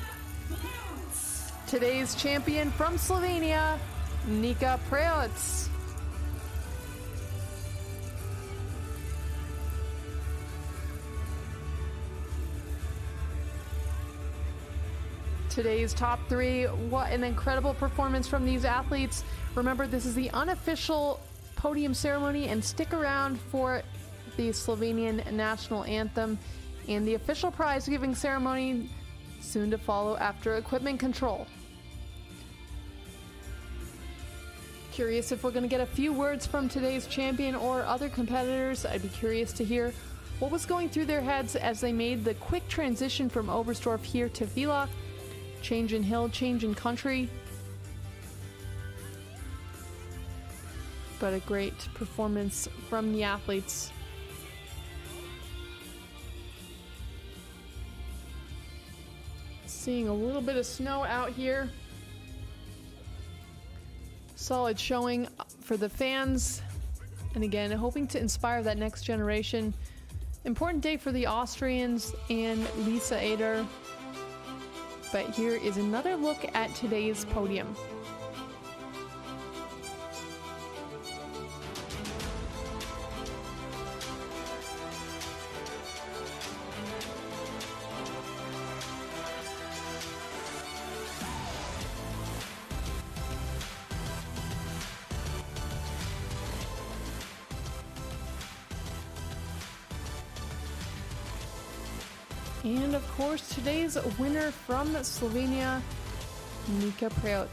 Preoc. Today's champion from Slovenia, Nika Preoc. Today's top three, what an incredible performance from these athletes. Remember, this is the unofficial podium ceremony, and stick around for the Slovenian national anthem and the official prize giving ceremony soon to follow after equipment control. Curious if we're going to get a few words from today's champion or other competitors. I'd be curious to hear what was going through their heads as they made the quick transition from Oberstdorf here to Villach. Change in hill, change in country. But a great performance from the athletes. Seeing a little bit of snow out here. Solid showing for the fans. And again, hoping to inspire that next generation. Important day for the Austrians and Lisa Eder. But here is another look at today's podium. And of course, today's winner from Slovenia, Nika Preoc.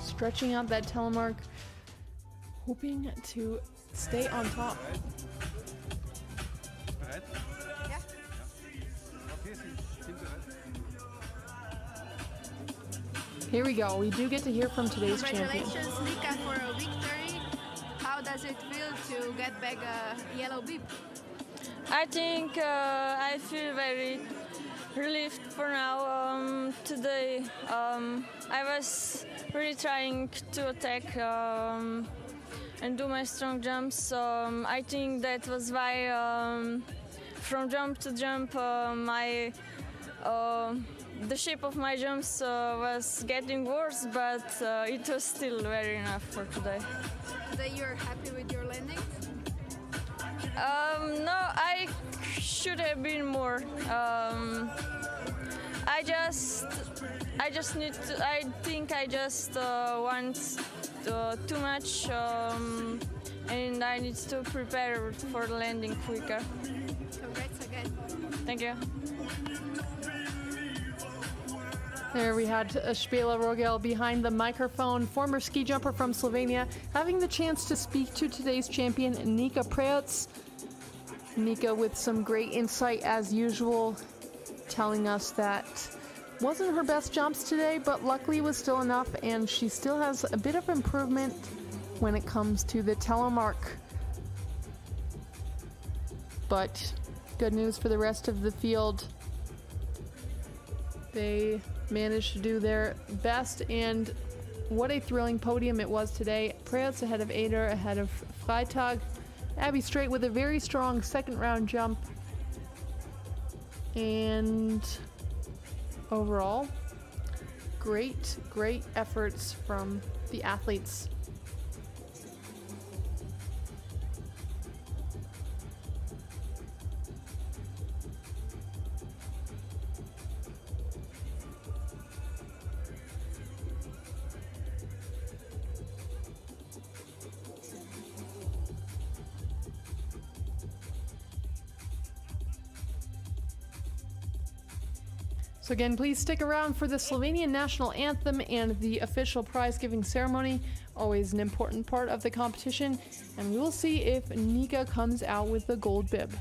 Stretching out that telemark, hoping to stay on top. Here we go. We do get to hear from today's champion. Congratulations, Nika, for a victory. How does it feel to get back a yellow bib? I think I feel very relieved for now. Today I was really trying to attack and do my strong jumps. I think that was why from jump to jump the shape of my jumps was getting worse, but it was still very enough for today. Today you're happy with your landing? No, I should have been more. I think I just want too much, and I need to prepare for landing quicker. Congrats again. Thank you. There we had Spela Rogel behind the microphone, former ski jumper from Slovenia, having the chance to speak to today's champion, Nika Preoc. Nika with some great insight as usual, telling us that wasn't her best jumps today, but luckily was still enough, and she still has a bit of improvement when it comes to the telemark. But good news for the rest of the field. They managed to do their best, and what a thrilling podium it was today. Preoc ahead of Eder, ahead of Freitag. Abby Straight with a very strong second round jump. And overall, great efforts from the athletes. So again, please stick around for the Slovenian national anthem and the official prize-giving ceremony. Always an important part of the competition. And we will see if Nika comes out with the gold bib.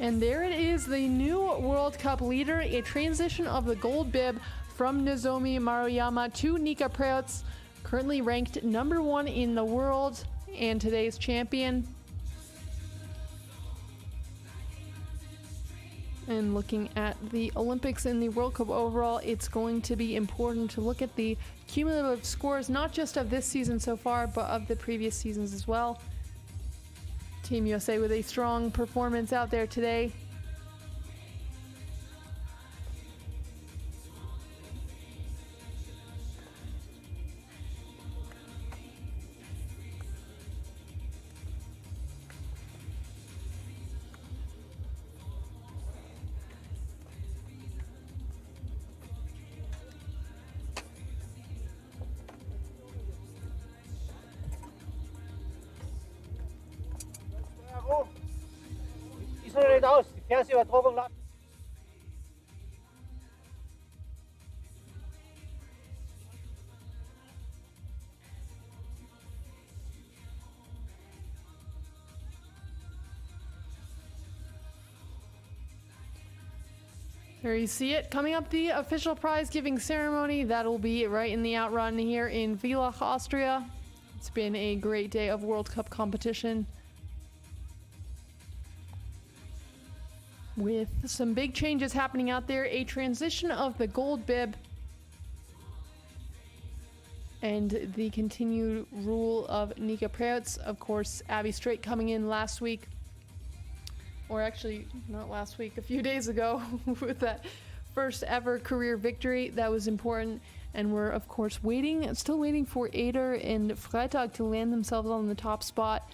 And there it is, the new World Cup leader, a transition of the gold bib from Nozomi Maruyama to Nika Preutz, currently ranked number 1 in the world and today's champion. And looking at the Olympics and the World Cup overall, it's going to be important to look at the cumulative scores, not just of this season so far, but of the previous seasons as well. Team USA with a strong performance out there today. Isolate aus, die Fersenüberdruckung lassen. There you see it. Coming up, the official prize giving ceremony. That'll be right in the outrun here in Villach, Austria. It's been a great day of World Cup competition, with some big changes happening out there. A transition of the gold bib and the continued rule of Nika Preutz. Of course, Abby Straight coming in last week, or actually not last week, a few days ago, with that first ever career victory. That was important. And we're of course still waiting for Eder and Freitag to land themselves on the top spot.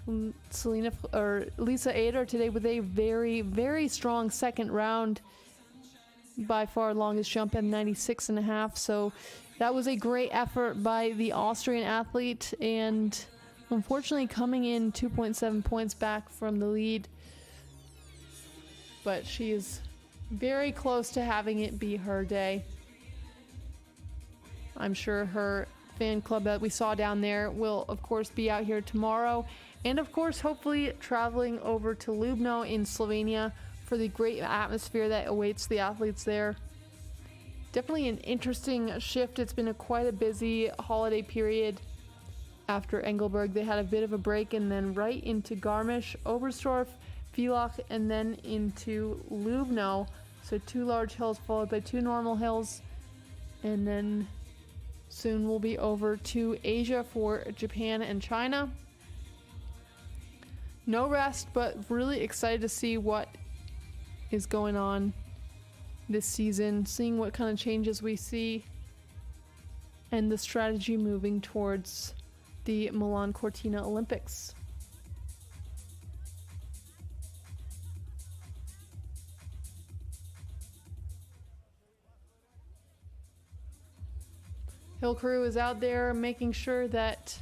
Lisa Eder today with a very, very strong second round, by far longest jump at 96.5. So that was a great effort by the Austrian athlete, and unfortunately coming in 2.7 points back from the lead. But she is very close to having it be her day. I'm sure her fan club that we saw down there will of course be out here tomorrow. And of course, hopefully traveling over to Ljubno in Slovenia for the great atmosphere that awaits the athletes there. Definitely an interesting shift. It's been quite a busy holiday period. After Engelberg, they had a bit of a break, and then right into Garmisch, Oberstdorf, Villach, and then into Ljubno. So 2 large hills followed by 2 normal hills. And then soon we'll be over to Asia for Japan and China. No rest, but really excited to see what is going on this season, seeing what kind of changes we see, and the strategy moving towards the Milan Cortina Olympics. Hill crew is out there making sure that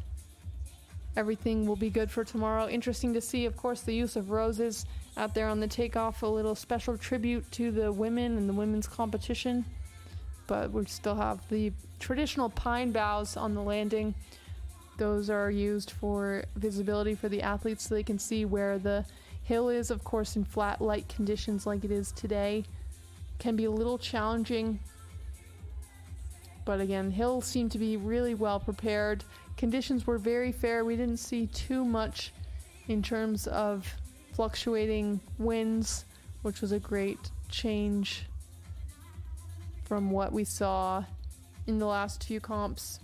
everything will be good for tomorrow. Interesting to see, of course, the use of roses out there on the takeoff, a little special tribute to the women and the women's competition. But we still have the traditional pine boughs on the landing. Those are used for visibility for the athletes so they can see where the hill is. Of course, in flat light conditions like it is today, can be a little challenging. But again, hills seem to be really well prepared. Conditions were very fair. We didn't see too much in terms of fluctuating winds, which was a great change from what we saw in the last few comps.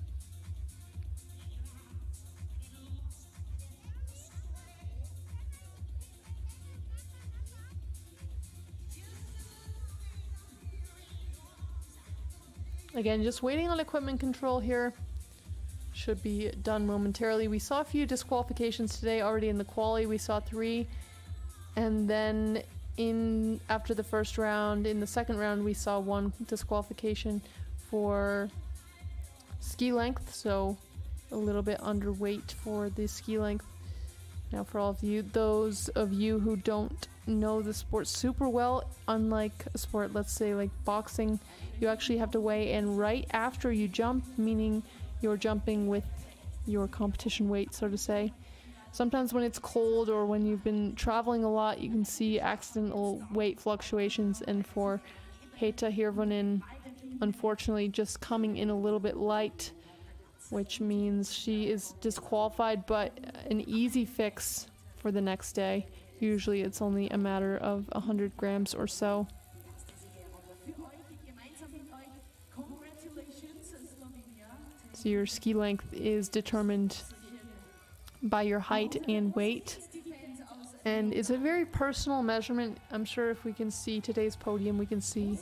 Again, just waiting on equipment control here. Should be done momentarily. We saw a few disqualifications today already in the quali. We saw 3, and then after the first round, in the second round, we saw 1 disqualification for ski length, so a little bit underweight for the ski length. Now, for all of you, those of you who don't know the sport super well, unlike a sport, let's say like boxing, you actually have to weigh in right after you jump, meaning you're jumping with your competition weight, so to say. Sometimes when it's cold or when you've been traveling a lot, you can see accidental weight fluctuations, and for Heta Hirvonen, unfortunately just coming in a little bit light, which means she is disqualified, but an easy fix for the next day. Usually it's only a matter of 100 grams or so. So your ski length is determined by your height and weight, and it's a very personal measurement. I'm sure if we can see today's podium, we can see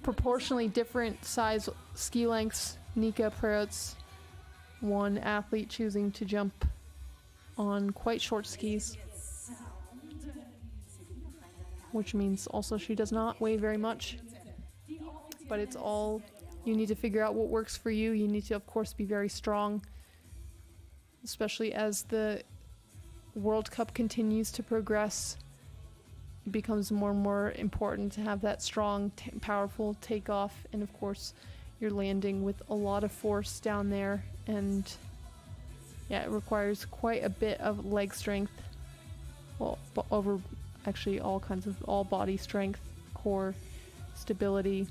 proportionally different size ski lengths. Nika Preutz, one athlete choosing to jump on quite short skis, which means also she does not weigh very much, but it's all, you need to figure out what works for you. You need to, of course, be very strong, especially as the World Cup continues to progress. It becomes more and more important to have that strong, powerful takeoff, and of course you're landing with a lot of force down there, and yeah, it requires quite a bit of leg strength, well, over actually all kinds of all body strength, core stability.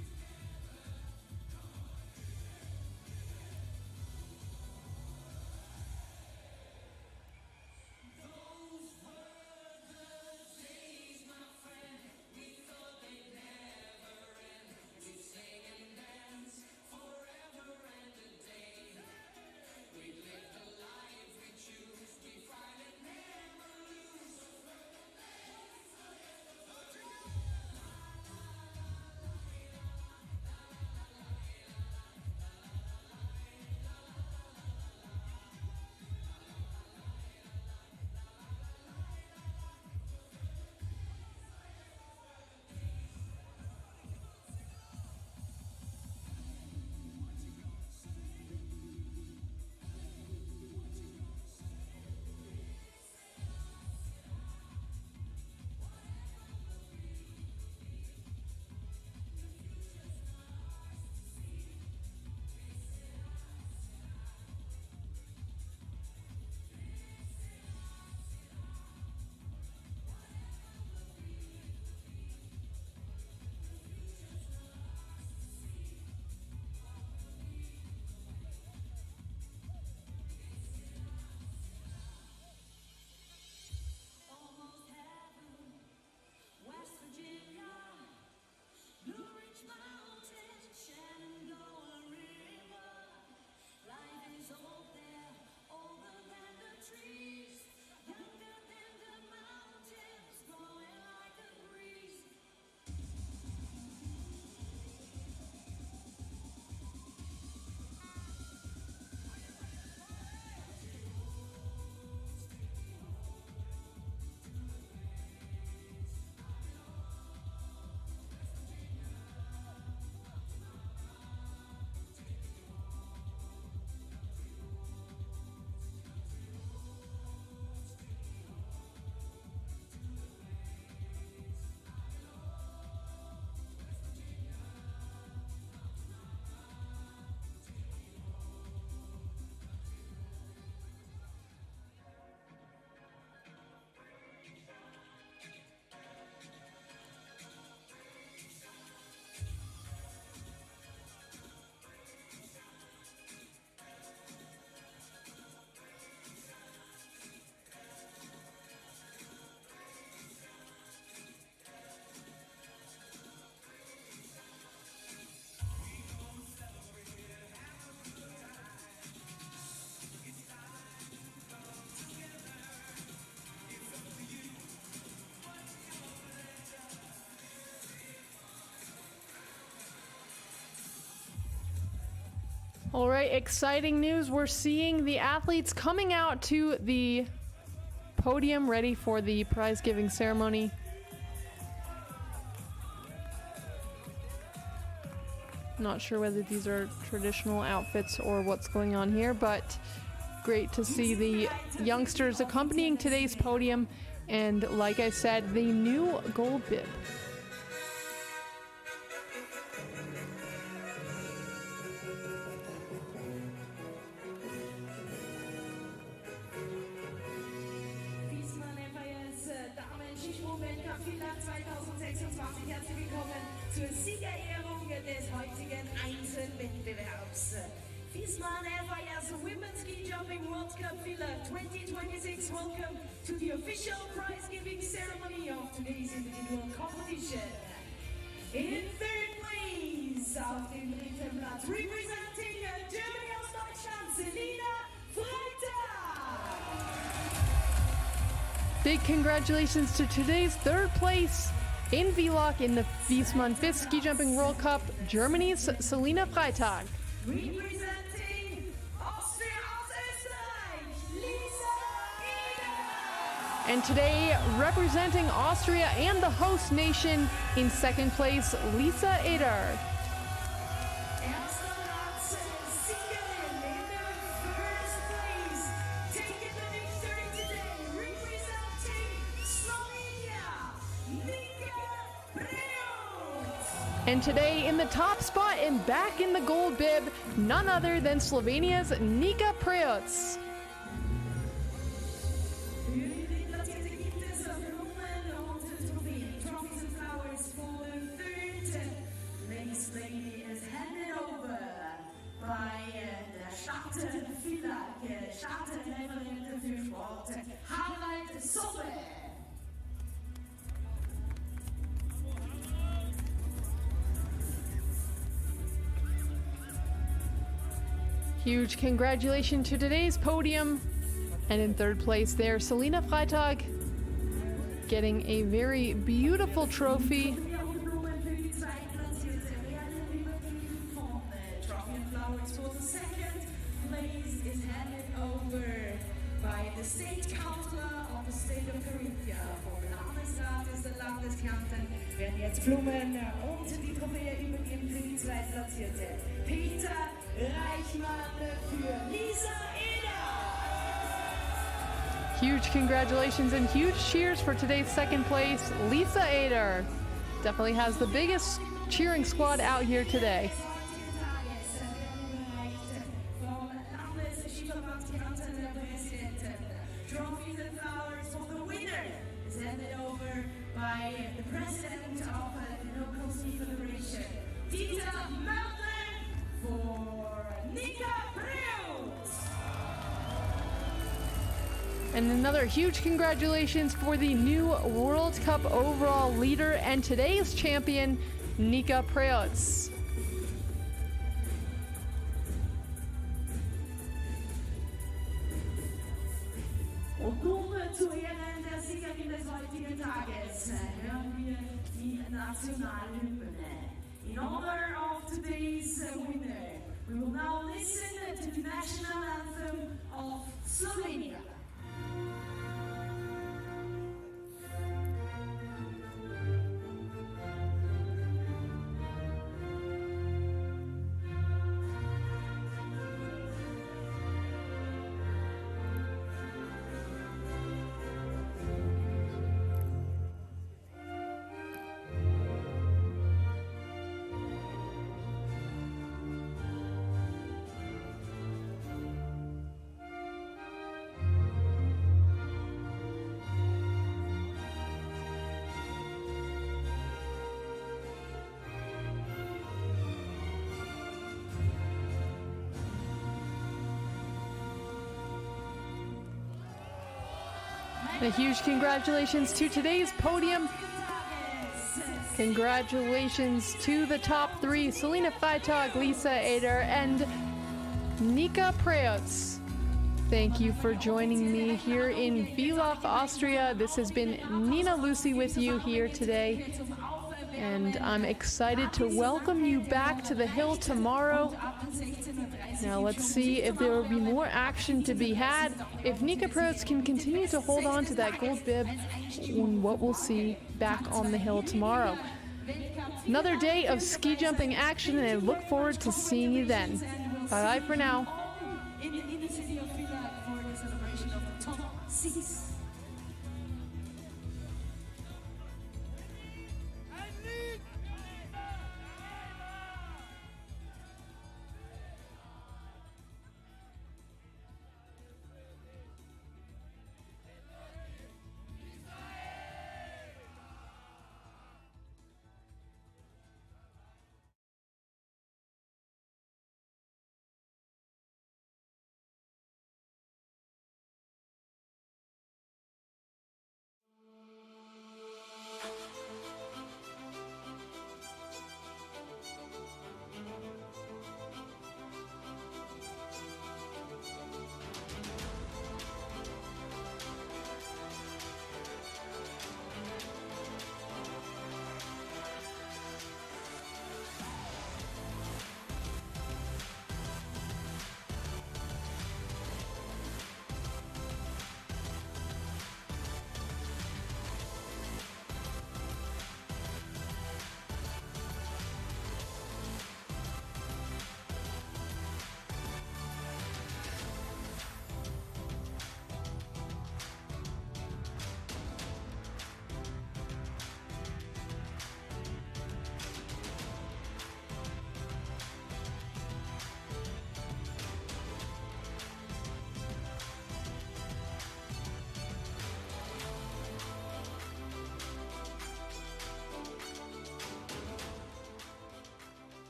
All right, exciting news. We're seeing the athletes coming out to the podium ready for the prize giving ceremony. Not sure whether these are traditional outfits or what's going on here, but great to see the youngsters accompanying today's podium. And like I said, the new gold bib. Villach 2026. Herzlich willkommen zur Siegerehrung des heutigen Einzelwettbewerbs. Viessmann FIS Women's Ski Jumping World Cup Villach 2026. Welcome to the official prize giving ceremony of today's individual competition. In third place, auf dem dritten Platz, representing Germany aus Deutschland, Selina Freitag. Big congratulations to today's third place in Villach in the Viessmann FIS Ski Jumping World Cup, Germany's Selina Freitag. Representing Austria aus Österreich, Lisa Eder. And today, representing Austria and the host nation in second place, Lisa Eder. Erster Platz, Siegerin in the first place, taking the victory today, representing Slovenia, Nika Preot. And today, in the top spot and back in the gold bib, none other than Slovenia's Nika Preot. Für die Drittplatzierte gibt es Blumen und Trophäen, trophies and flowers for the third place. Lady is handed over by der Stadtreferentin für Sport, Harald Sobbe. Huge congratulations to today's podium. And in third place there, Selina Freitag getting a very beautiful trophy. Blumen für die Zweitplatzierte werden übergeben von Trophy and Flowers for the second place is handed over by the State Councillor of the State of Carinthia. Vom Landesrat des Landeskärnten werden jetzt Blumen und die Trophäe übergeben für die Zweitplatzierte. Peter Reichmann für Lisa Eder. Huge congratulations and huge cheers for today's second place, Lisa Eder. Definitely has the biggest cheering squad out here today. Vom Landesskiverbandskärnten Präsidenten. Trophies and flowers for the winner is handed over by the president of the local ski federation, Dieter Merten, for Nika Preut. And another huge congratulations for the new World Cup overall leader and today's champion, Nika Preot. Und nun zu Ehren der Siegerin des heutigen Tages hören wir die Nationalhymne. In honor of today's winner, we will now listen to the national anthem of Slovenia. A huge congratulations to today's podium. Congratulations to the top three, Selina Freitag, Lisa Eder, and Nika Preot. Thank you for joining me here in Villach, Austria. This has been Nina Lucy with you here today. And I'm excited to welcome you back to the hill tomorrow. Now let's see if there will be more action to be had, if Nika Preot can continue to hold on to that gold bib, and what we'll see back on the hill tomorrow. Another day of ski jumping action, and I look forward to seeing you then. Bye-bye for now. In the city of Villach for the celebration of the top 6